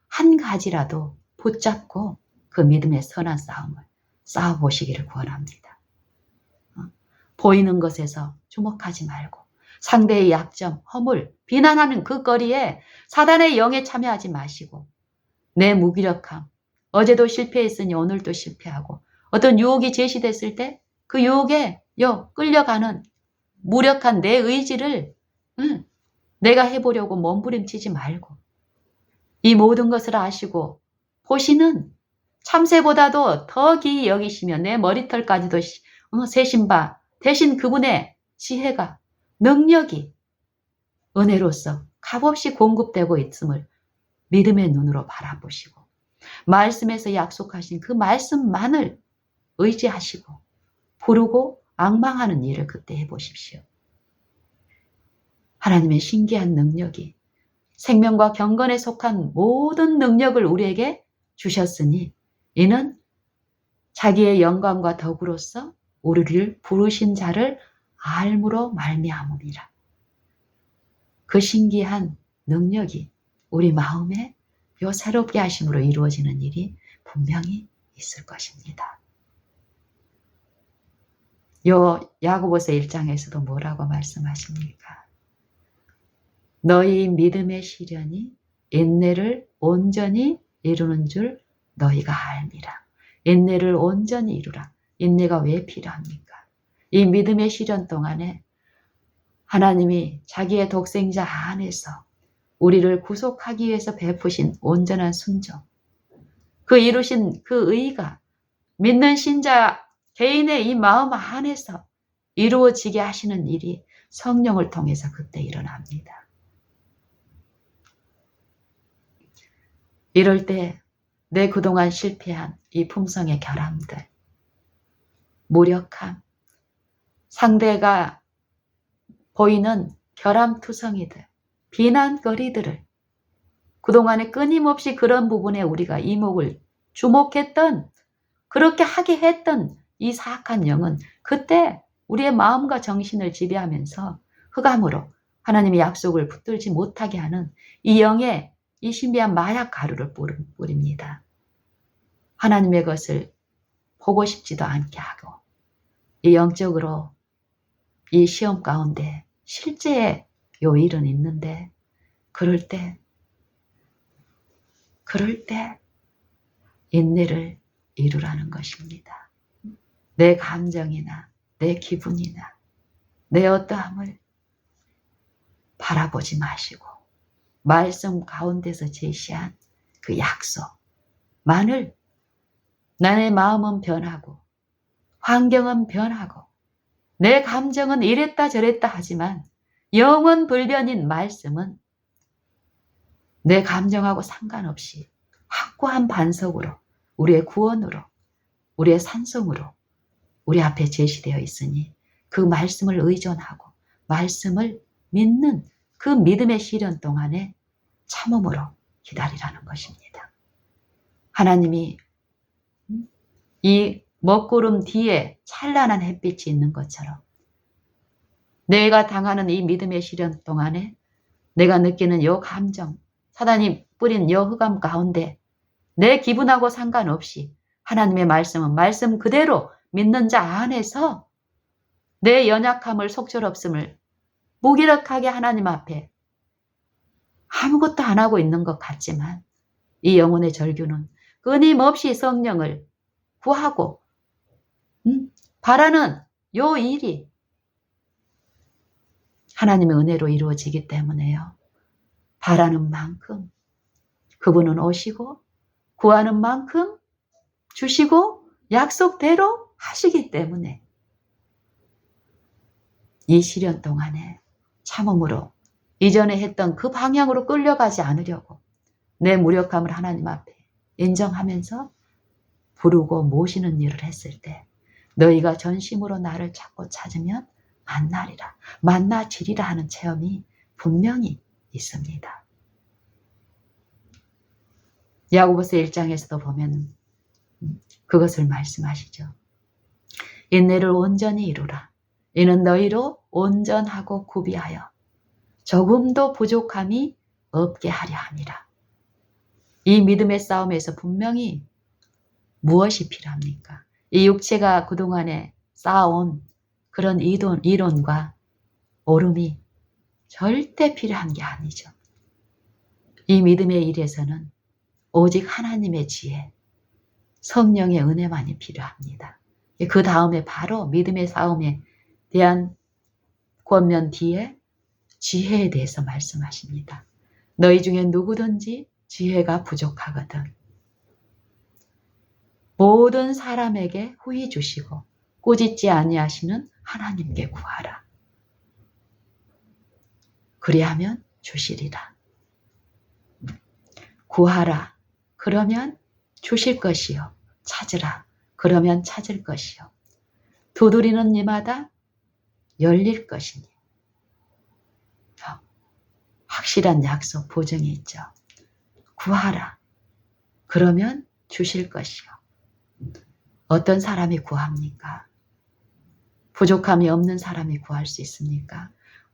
한 가지라도 붙잡고 그 믿음의 선한 싸움을 싸워보시기를 권합니다. 보이는 것에서 주목하지 말고 상대의 약점, 허물, 비난하는 그 거리에 사단의 영에 참여하지 마시고 내 무기력함, 어제도 실패했으니 오늘도 실패하고 어떤 유혹이 제시됐을 때 그 유혹에 끌려가는 무력한 내 의지를 내가 해보려고 몸부림치지 말고 이 모든 것을 아시고 보시는 참새보다도 더 기이 여기시며 내 머리털까지도 세신 바 대신 그분의 지혜가 능력이 은혜로서 값없이 공급되고 있음을 믿음의 눈으로 바라보시고 말씀에서 약속하신 그 말씀만을 의지하시고 부르고 앙망하는 일을 그때 해보십시오. 하나님의 신기한 능력이 생명과 경건에 속한 모든 능력을 우리에게 주셨으니 이는 자기의 영광과 덕으로서 우리를 부르신 자를 알므로 말미암음이라. 그 신기한 능력이 우리 마음에 요 새롭게 하심으로 이루어지는 일이 분명히 있을 것입니다. 요 야고보서 1장에서도 뭐라고 말씀하십니까? 너희 믿음의 시련이 인내를 온전히 이루는 줄 너희가 알미라. 인내를 온전히 이루라. 인내가 왜 필요합니까? 이 믿음의 시련 동안에 하나님이 자기의 독생자 안에서 우리를 구속하기 위해서 베푸신 온전한 순종, 그 이루신 그 의가 믿는 신자 개인의 이 마음 안에서 이루어지게 하시는 일이 성령을 통해서 그때 일어납니다. 이럴 때 내 그동안 실패한 이 품성의 결함들, 무력함, 상대가 보이는 결함투성이들, 비난거리들을 그동안에 끊임없이 그런 부분에 우리가 이목을 주목했던, 그렇게 하게 했던 이 사악한 영은 그때 우리의 마음과 정신을 지배하면서 흑암으로 하나님의 약속을 붙들지 못하게 하는 이 영의 이 신비한 마약 가루를 뿌립니다. 하나님의 것을 보고 싶지도 않게 하고 이 영적으로 이 시험 가운데 실제의 요 일은 있는데 그럴 때 인내를 이루라는 것입니다. 내 감정이나 내 기분이나 내 어떠함을 바라보지 마시고 말씀 가운데서 제시한 그 약속만을 나의 마음은 변하고 환경은 변하고 내 감정은 이랬다 저랬다 하지만 영원 불변인 말씀은 내 감정하고 상관없이 확고한 반석으로 우리의 구원으로 우리의 산성으로 우리 앞에 제시되어 있으니 그 말씀을 의존하고 말씀을 믿는 그 믿음의 시련 동안에 참음으로 기다리라는 것입니다. 하나님이 이 먹구름 뒤에 찬란한 햇빛이 있는 것처럼 내가 당하는 이 믿음의 시련 동안에 내가 느끼는 요 감정, 사단이 뿌린 요 흑암 가운데 내 기분하고 상관없이 하나님의 말씀은 말씀 그대로 믿는 자 안에서 내 연약함을 속절없음을 무기력하게 하나님 앞에 아무것도 안 하고 있는 것 같지만 이 영혼의 절규는 끊임없이 성령을 구하고 바라는 요 일이 하나님의 은혜로 이루어지기 때문에요. 바라는 만큼 그분은 오시고 구하는 만큼 주시고 약속대로 하시기 때문에 이 시련 동안에 참음으로 이전에 했던 그 방향으로 끌려가지 않으려고 내 무력함을 하나님 앞에 인정하면서 부르고 모시는 일을 했을 때 너희가 전심으로 나를 찾고 찾으면 만나리라, 만나지리라 하는 체험이 분명히 있습니다. 야고보서 1장에서도 보면 그것을 말씀하시죠. 인내를 온전히 이루라. 이는 너희로 온전하고 구비하여 조금도 부족함이 없게 하려 함이라. 이 믿음의 싸움에서 분명히 무엇이 필요합니까? 이 육체가 그동안에 쌓아온 그런 이론과 오름이 절대 필요한 게 아니죠. 이 믿음의 일에서는 오직 하나님의 지혜, 성령의 은혜만이 필요합니다. 그 다음에 바로 믿음의 싸움에 대한 권면 뒤에 지혜에 대해서 말씀하십니다. 너희 중에 누구든지 지혜가 부족하거든 모든 사람에게 후히 주시고 꾸짖지 아니하시는 하나님께 구하라. 그리하면 주시리라. 구하라. 그러면 주실 것이요. 찾으라. 그러면 찾을 것이요. 두드리는 이마다 열릴 것이니. 확실한 약속, 보증이 있죠. 구하라. 그러면 주실 것이요. 어떤 사람이 구합니까? 부족함이 없는 사람이 구할 수 있습니까?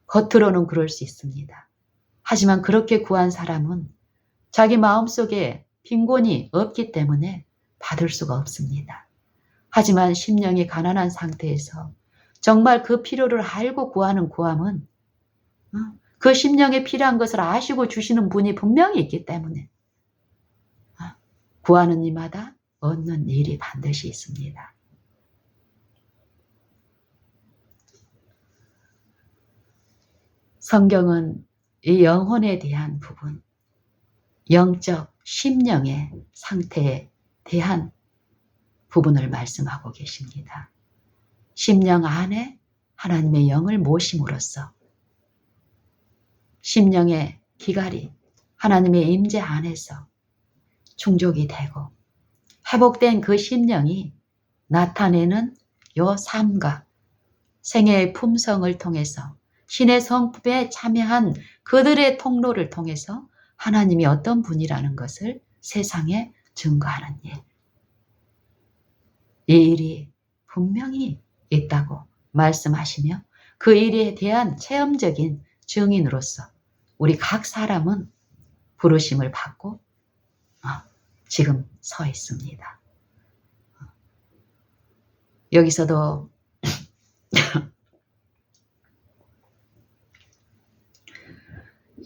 겉으로는 그럴 수 있습니다. 하지만 그렇게 구한 사람은 자기 마음속에 빈곤이 없기 때문에 받을 수가 없습니다. 하지만 심령이 가난한 상태에서 정말 그 필요를 알고 구하는 구함은 그 심령에 필요한 것을 아시고 주시는 분이 분명히 있기 때문에 구하는 이마다 얻는 일이 반드시 있습니다. 성경은 이 영혼에 대한 부분, 영적 심령의 상태에 대한 부분을 말씀하고 계십니다. 심령 안에 하나님의 영을 모심으로써 심령의 기갈이 하나님의 임재 안에서 충족이 되고 회복된 그 심령이 나타내는 요 삶과 생애의 품성을 통해서 신의 성품에 참여한 그들의 통로를 통해서 하나님이 어떤 분이라는 것을 세상에 증거하는 일. 이 일이 분명히 있다고 말씀하시며 그 일에 대한 체험적인 증인으로서 우리 각 사람은 부르심을 받고 지금 서 있습니다. 여기서도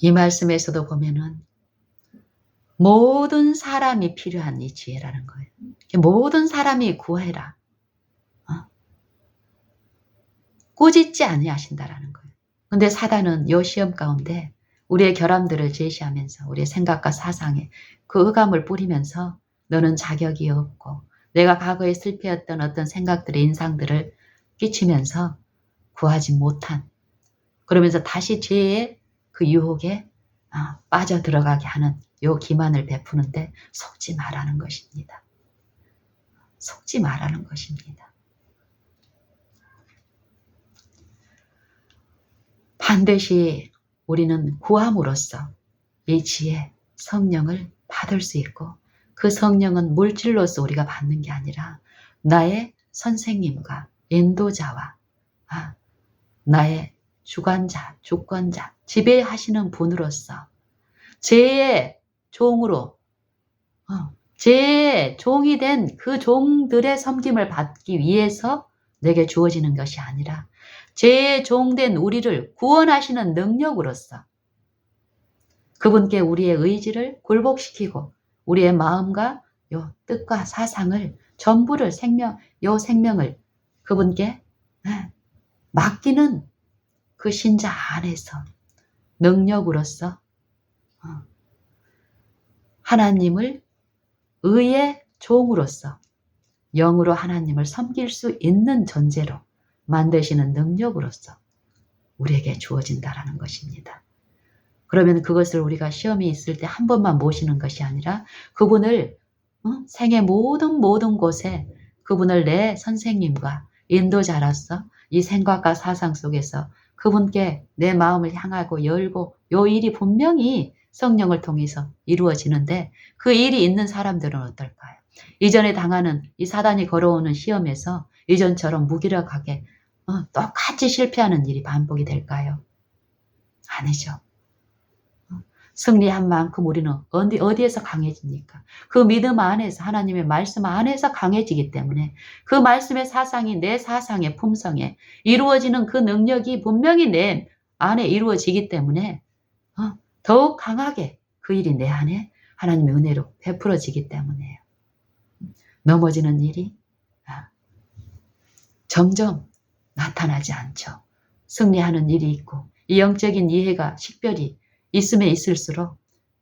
이 말씀에서도 보면은 모든 사람이 필요한 이 지혜라는 거예요. 모든 사람이 구해라. 꾸짖지 아니하신다라는 거예요. 근데 사단은 요 시험 가운데 우리의 결함들을 제시하면서 우리의 생각과 사상에 그 흑암을 뿌리면서 너는 자격이 없고 내가 과거에 실패했던 어떤 생각들의 인상들을 끼치면서 구하지 못한 그러면서 다시 죄의 그 유혹에 빠져 들어가게 하는 요 기만을 베푸는데 속지 말라는 것입니다. 속지 말라는 것입니다. 반드시 우리는 구함으로써 이 지혜, 성령을 받을 수 있고 그 성령은 물질로서 우리가 받는 게 아니라 나의 선생님과 인도자와 나의 주관자, 주권자, 지배하시는 분으로서 제 종으로 제 종이 된 그 종들의 섬김을 받기 위해서 내게 주어지는 것이 아니라 제 종된 우리를 구원하시는 능력으로서 그분께 우리의 의지를 굴복시키고 우리의 마음과 요 뜻과 사상을 전부를 생명을 그분께 맡기는 그 신자 안에서 능력으로서 하나님을 의의 종으로서 영으로 하나님을 섬길 수 있는 존재로 만드시는 능력으로서 우리에게 주어진다라는 것입니다. 그러면 그것을 우리가 시험이 있을 때 한 번만 모시는 것이 아니라 그분을 생의 모든 곳에 그분을 내 선생님과 인도자로서 이 생각과 사상 속에서 그분께 내 마음을 향하고 열고 요 일이 분명히 성령을 통해서 이루어지는데 그 일이 있는 사람들은 어떨까요? 이전에 당하는 이 사단이 걸어오는 시험에서 이전처럼 무기력하게 똑같이 실패하는 일이 반복이 될까요? 아니죠. 승리한 만큼 우리는 어디에서 강해집니까? 그 믿음 안에서 하나님의 말씀 안에서 강해지기 때문에 그 말씀의 사상이 내 사상의 품성에 이루어지는 그 능력이 분명히 내 안에 이루어지기 때문에 더욱 강하게 그 일이 내 안에 하나님의 은혜로 베풀어지기 때문에요. 넘어지는 일이 점점 나타나지 않죠. 승리하는 일이 있고 이 영적인 이해가 식별이 있으면 있을수록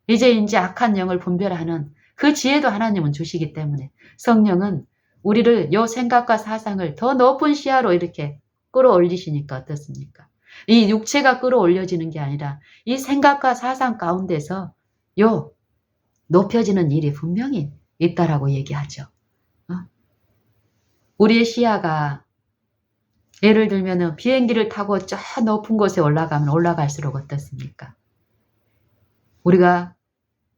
이제 악한 영을 분별하는 그 지혜도 하나님은 주시기 때문에 성령은 우리를 요 생각과 사상을 더 높은 시야로 이렇게 끌어올리시니까 어떻습니까? 이 육체가 끌어올려지는 게 아니라 이 생각과 사상 가운데서 요 높여지는 일이 분명히 있다라고 얘기하죠. 우리의 시야가 예를 들면 비행기를 타고 저 높은 곳에 올라가면 올라갈수록 어떻습니까? 우리가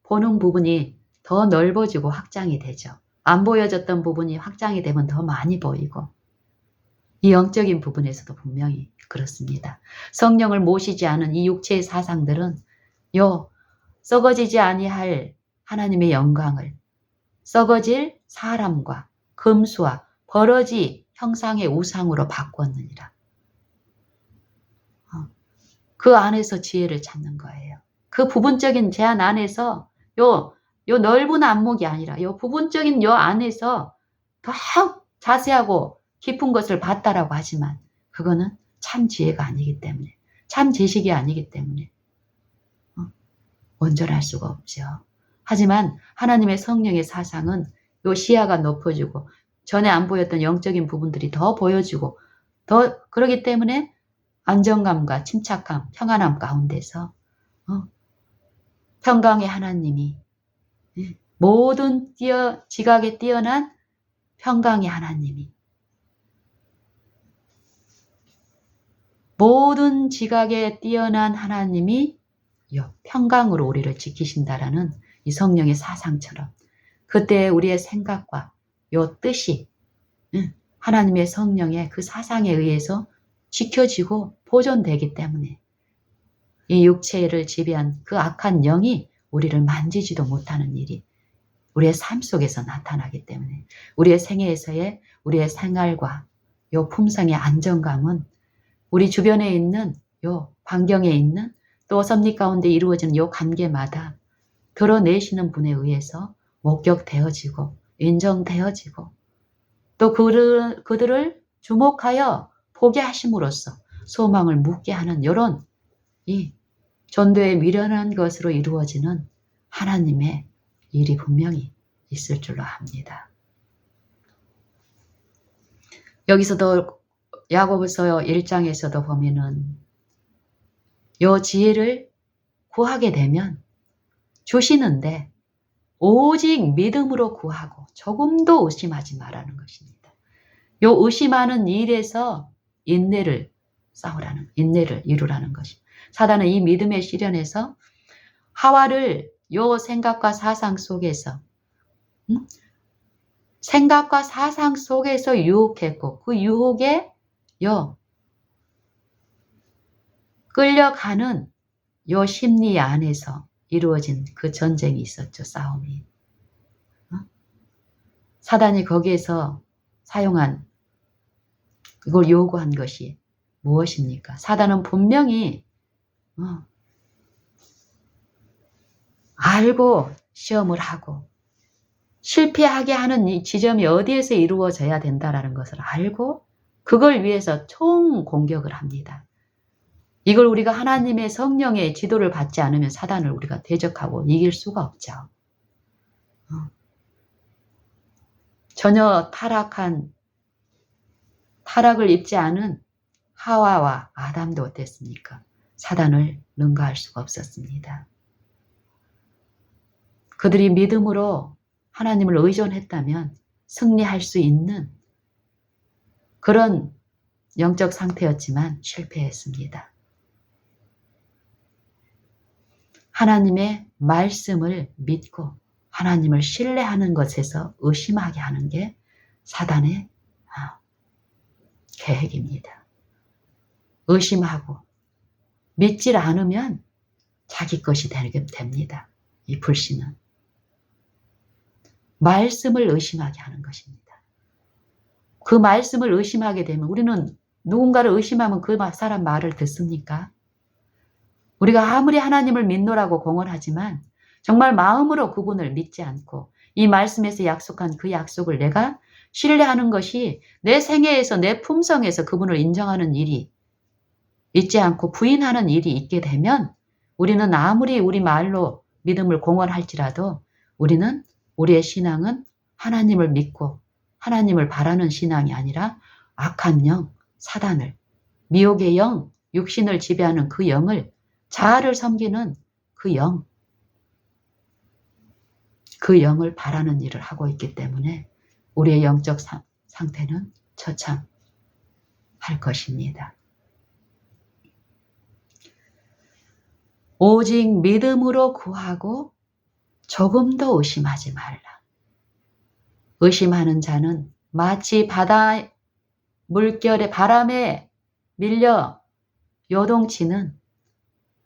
보는 부분이 더 넓어지고 확장이 되죠. 안 보여졌던 부분이 확장이 되면 더 많이 보이고 이 영적인 부분에서도 분명히 그렇습니다. 성령을 모시지 않은 이 육체의 사상들은 썩어지지 아니할 하나님의 영광을 썩어질 사람과 금수와 버러지 형상의 우상으로 바꾸었느니라. 그 안에서 지혜를 찾는 거예요. 그 부분적인 제한 안에서 요 넓은 안목이 아니라 요 부분적인 요 안에서 더 자세하고 깊은 것을 봤다라고 하지만 그거는 참 지혜가 아니기 때문에 참 지식이 아니기 때문에 온전할 수가 없죠. 하지만 하나님의 성령의 사상은 요 시야가 높아지고 전에 안 보였던 영적인 부분들이 더 보여지고 더 그러기 때문에 안정감과 침착함, 평안함 가운데서 평강의 하나님이 모든 지각에 뛰어난 평강의 하나님이 모든 지각에 뛰어난 하나님이 평강으로 우리를 지키신다라는 이 성령의 사상처럼 그때 우리의 생각과 요 뜻이 하나님의 성령의 그 사상에 의해서 지켜지고 보존되기 때문에 이 육체를 지배한 그 악한 영이 우리를 만지지도 못하는 일이 우리의 삶 속에서 나타나기 때문에 우리의 생애에서의 우리의 생활과 요 품성의 안정감은 우리 주변에 있는 요 환경에 있는 또 섭리 가운데 이루어지는 요 관계마다 드러내시는 분에 의해서 목격되어지고 인정되어지고 또 그들을 주목하여 포기하심으로써 소망을 묻게 하는 이런 이 전도에 미련한 것으로 이루어지는 하나님의 일이 분명히 있을 줄로 압니다. 여기서도 야고보서 1장에서도 보면은 요 지혜를 구하게 되면 주시는데 오직 믿음으로 구하고 조금도 의심하지 말라는 것입니다. 요 의심하는 일에서 인내를 이루라는 것입니다. 사단은 이 믿음의 시련에서 하와를 요 생각과 사상 속에서 유혹했고 그 유혹에 끌려가는 요 심리 안에서 이루어진 그 전쟁이 있었죠. 싸움이. 사단이 거기에서 사용한 그걸 요구한 것이 무엇입니까? 사단은 분명히 알고 시험을 하고 실패하게 하는 이 지점이 어디에서 이루어져야 된다라는 것을 알고 그걸 위해서 총 공격을 합니다. 이걸 우리가 하나님의 성령의 지도를 받지 않으면 사단을 우리가 대적하고 이길 수가 없죠. 전혀 타락을 입지 않은 하와와 아담도 어땠습니까? 사단을 능가할 수가 없었습니다. 그들이 믿음으로 하나님을 의존했다면 승리할 수 있는 그런 영적 상태였지만 실패했습니다. 하나님의 말씀을 믿고 하나님을 신뢰하는 것에서 의심하게 하는 게 사단의 계획입니다. 의심하고 믿질 않으면 자기 것이 되게 됩니다. 이 불신은. 말씀을 의심하게 하는 것입니다. 그 말씀을 의심하게 되면 우리는 누군가를 의심하면 그 사람 말을 듣습니까? 우리가 아무리 하나님을 믿노라고 공언하지만 정말 마음으로 그분을 믿지 않고 이 말씀에서 약속한 그 약속을 내가 신뢰하는 것이 내 생애에서 내 품성에서 그분을 인정하는 일이 있지 않고 부인하는 일이 있게 되면 우리는 아무리 우리 말로 믿음을 공언할지라도 우리의 신앙은 하나님을 믿고 하나님을 바라는 신앙이 아니라 악한 영, 사단을, 미혹의 영, 육신을 지배하는 그 영을 자아를 섬기는 그 영을 바라는 일을 하고 있기 때문에 우리의 영적 상태는 처참할 것입니다. 오직 믿음으로 구하고 조금도 의심하지 말라. 의심하는 자는 마치 바다 물결의 바람에 밀려 요동치는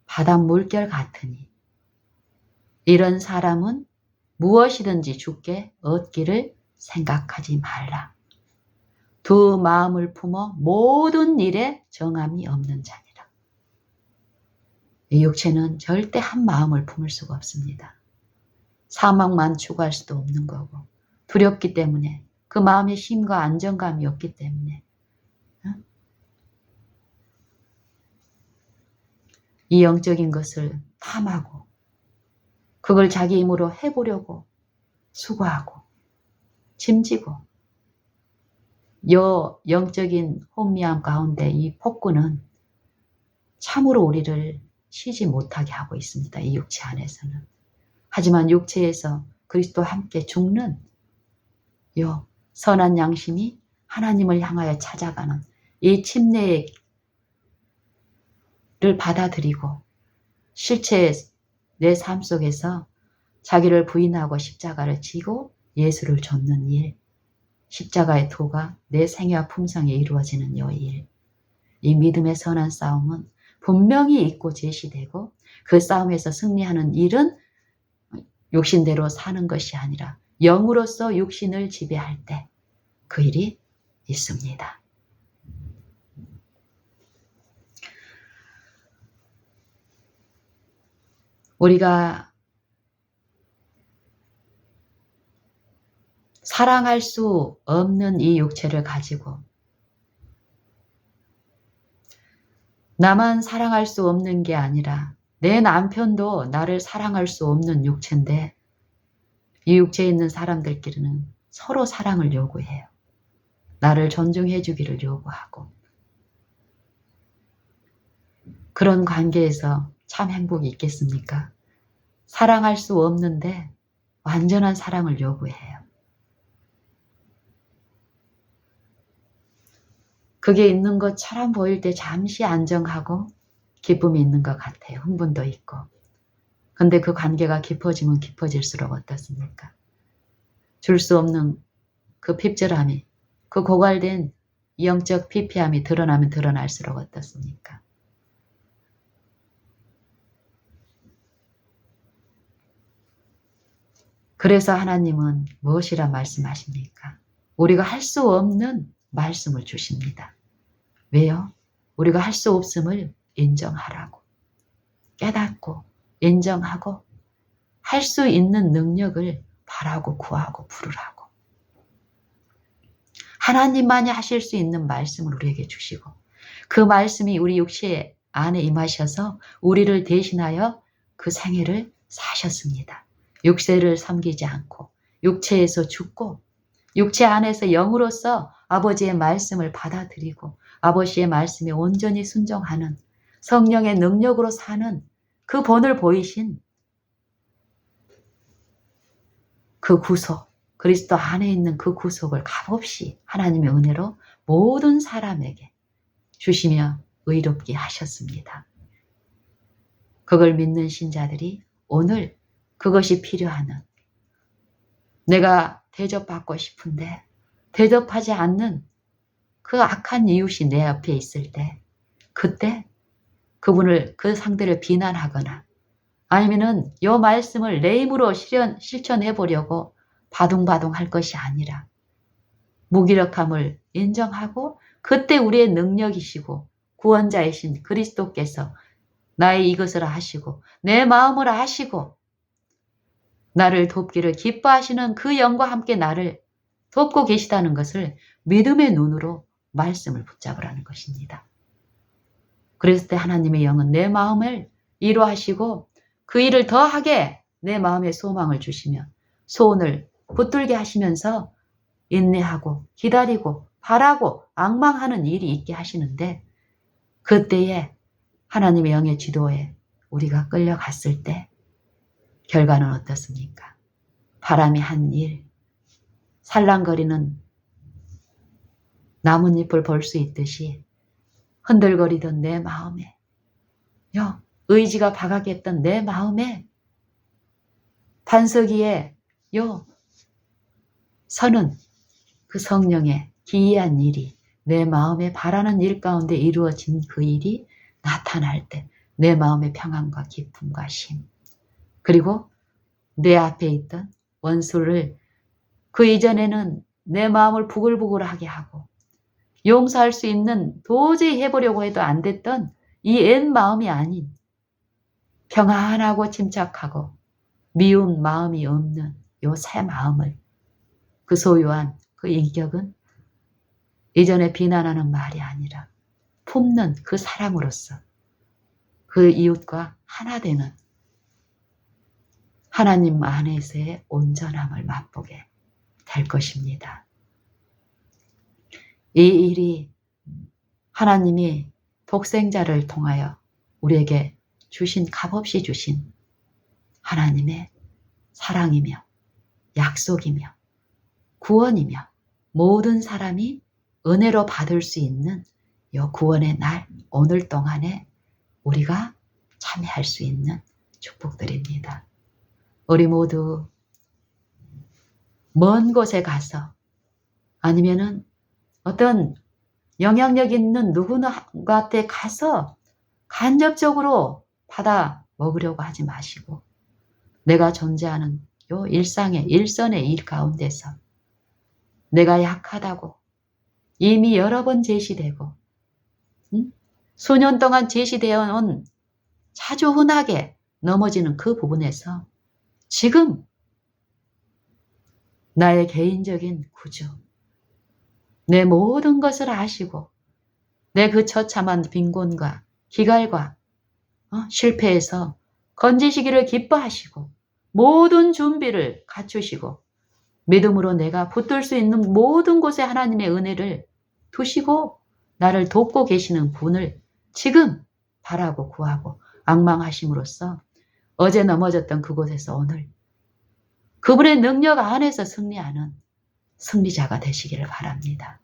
바다 물결 같으니 이런 사람은 무엇이든지 주께 얻기를 생각하지 말라. 두 마음을 품어 모든 일에 정함이 없는 자니라. 이 육체는 절대 한 마음을 품을 수가 없습니다. 사망만 추구할 수도 없는 거고 두렵기 때문에 그 마음의 힘과 안정감이 없기 때문에 이 영적인 것을 탐하고 그걸 자기 힘으로 해보려고 수고하고 짐지고 영적인 혼미함 가운데 이 폭군은 참으로 우리를 쉬지 못하게 하고 있습니다. 이 육체 안에서는. 하지만 육체에서 그리스도와 함께 죽는 요 선한 양심이 하나님을 향하여 찾아가는 이 침례를 받아들이고 실제 내 삶 속에서 자기를 부인하고 십자가를 지고 예수를 좇는 일, 십자가의 도가 내 생애와 품성에 이루어지는 요 일, 이 믿음의 선한 싸움은 분명히 있고 제시되고 그 싸움에서 승리하는 일은 육신대로 사는 것이 아니라 영으로서 육신을 지배할 때 그 일이 있습니다. 우리가 사랑할 수 없는 이 육체를 가지고 나만 사랑할 수 없는 게 아니라 내 남편도 나를 사랑할 수 없는 육체인데 이 육체에 있는 사람들끼리는 서로 사랑을 요구해요. 나를 존중해 주기를 요구하고 그런 관계에서 참 행복이 있겠습니까? 사랑할 수 없는데 완전한 사랑을 요구해요. 그게 있는 것처럼 보일 때 잠시 안정하고 기쁨이 있는 것 같아요. 흥분도 있고. 근데 그 관계가 깊어지면 깊어질수록 어떻습니까? 줄 수 없는 그 핍절함이, 그 고갈된 영적 피폐함이 드러나면 드러날수록 어떻습니까? 그래서 하나님은 무엇이라 말씀하십니까? 우리가 할 수 없는 말씀을 주십니다. 왜요? 우리가 할 수 없음을 인정하라고. 깨닫고 인정하고 할 수 있는 능력을 바라고 구하고 부르라고. 하나님만이 하실 수 있는 말씀을 우리에게 주시고 그 말씀이 우리 육체 안에 임하셔서 우리를 대신하여 그 생애를 사셨습니다. 육체를 섬기지 않고 육체에서 죽고 육체 안에서 영으로서 아버지의 말씀을 받아들이고 아버지의 말씀에 온전히 순종하는 성령의 능력으로 사는 그 본을 보이신 그 구속, 그리스도 안에 있는 그 구속을 값없이 하나님의 은혜로 모든 사람에게 주시며 의롭게 하셨습니다. 그걸 믿는 신자들이 오늘 그것이 필요하는 내가 대접받고 싶은데 대접하지 않는 그 악한 이웃이 내 옆에 있을 때 그때 그분을 그 상대를 비난하거나 아니면은 이 말씀을 내 힘으로 실천해 보려고 바둥바둥 할 것이 아니라 무기력함을 인정하고 그때 우리의 능력이시고 구원자이신 그리스도께서 나의 이것을 하시고 내 마음을 하시고 나를 돕기를 기뻐하시는 그 영과 함께 나를 돕고 계시다는 것을 믿음의 눈으로 말씀을 붙잡으라는 것입니다. 그랬을 때 하나님의 영은 내 마음을 이루하시고 그 일을 더하게 내 마음에 소망을 주시며 소원을 붙들게 하시면서 인내하고 기다리고 바라고 앙망하는 일이 있게 하시는데 그때에 하나님의 영의 지도에 우리가 끌려갔을 때 결과는 어떻습니까? 바람이 한 일, 살랑거리는 나뭇잎을 볼 수 있듯이 흔들거리던 내 마음에 의지가 박하겠던 내 마음에 반석 위에 서는 그 성령의 기이한 일이 내 마음에 바라는 일 가운데 이루어진 그 일이 나타날 때 내 마음의 평안과 기쁨과 쉼 그리고 내 앞에 있던 원수를 그 이전에는 내 마음을 부글부글하게 하고 용서할 수 있는 도저히 해보려고 해도 안 됐던 이 옛 마음이 아닌 평안하고 침착하고 미운 마음이 없는 요 새 마음을 그 소유한 그 인격은 이전에 비난하는 말이 아니라 품는 그 사랑으로서 그 이웃과 하나 되는 하나님 안에서의 온전함을 맛보게 될 것입니다. 이 일이 하나님이 독생자를 통하여 우리에게 주신 값없이 주신 하나님의 사랑이며 약속이며 구원이며 모든 사람이 은혜로 받을 수 있는 이 구원의 날 오늘 동안에 우리가 참여할 수 있는 축복들입니다. 우리 모두 먼 곳에 가서 아니면은 어떤 영향력 있는 누구한테 가서 간접적으로 받아 먹으려고 하지 마시고 내가 존재하는 요 일상의 일선의 일 가운데서 내가 약하다고 이미 여러 번 제시되고 수년 동안 제시되어 온 자주 흔하게 넘어지는 그 부분에서 지금 나의 개인적인 구조 내 모든 것을 아시고 내 그 처참한 빈곤과 기갈과 실패에서 건지시기를 기뻐하시고 모든 준비를 갖추시고 믿음으로 내가 붙들 수 있는 모든 곳에 하나님의 은혜를 두시고 나를 돕고 계시는 분을 지금 바라고 구하고 앙망하심으로써 어제 넘어졌던 그곳에서 오늘 그분의 능력 안에서 승리하는 승리자가 되시기를 바랍니다.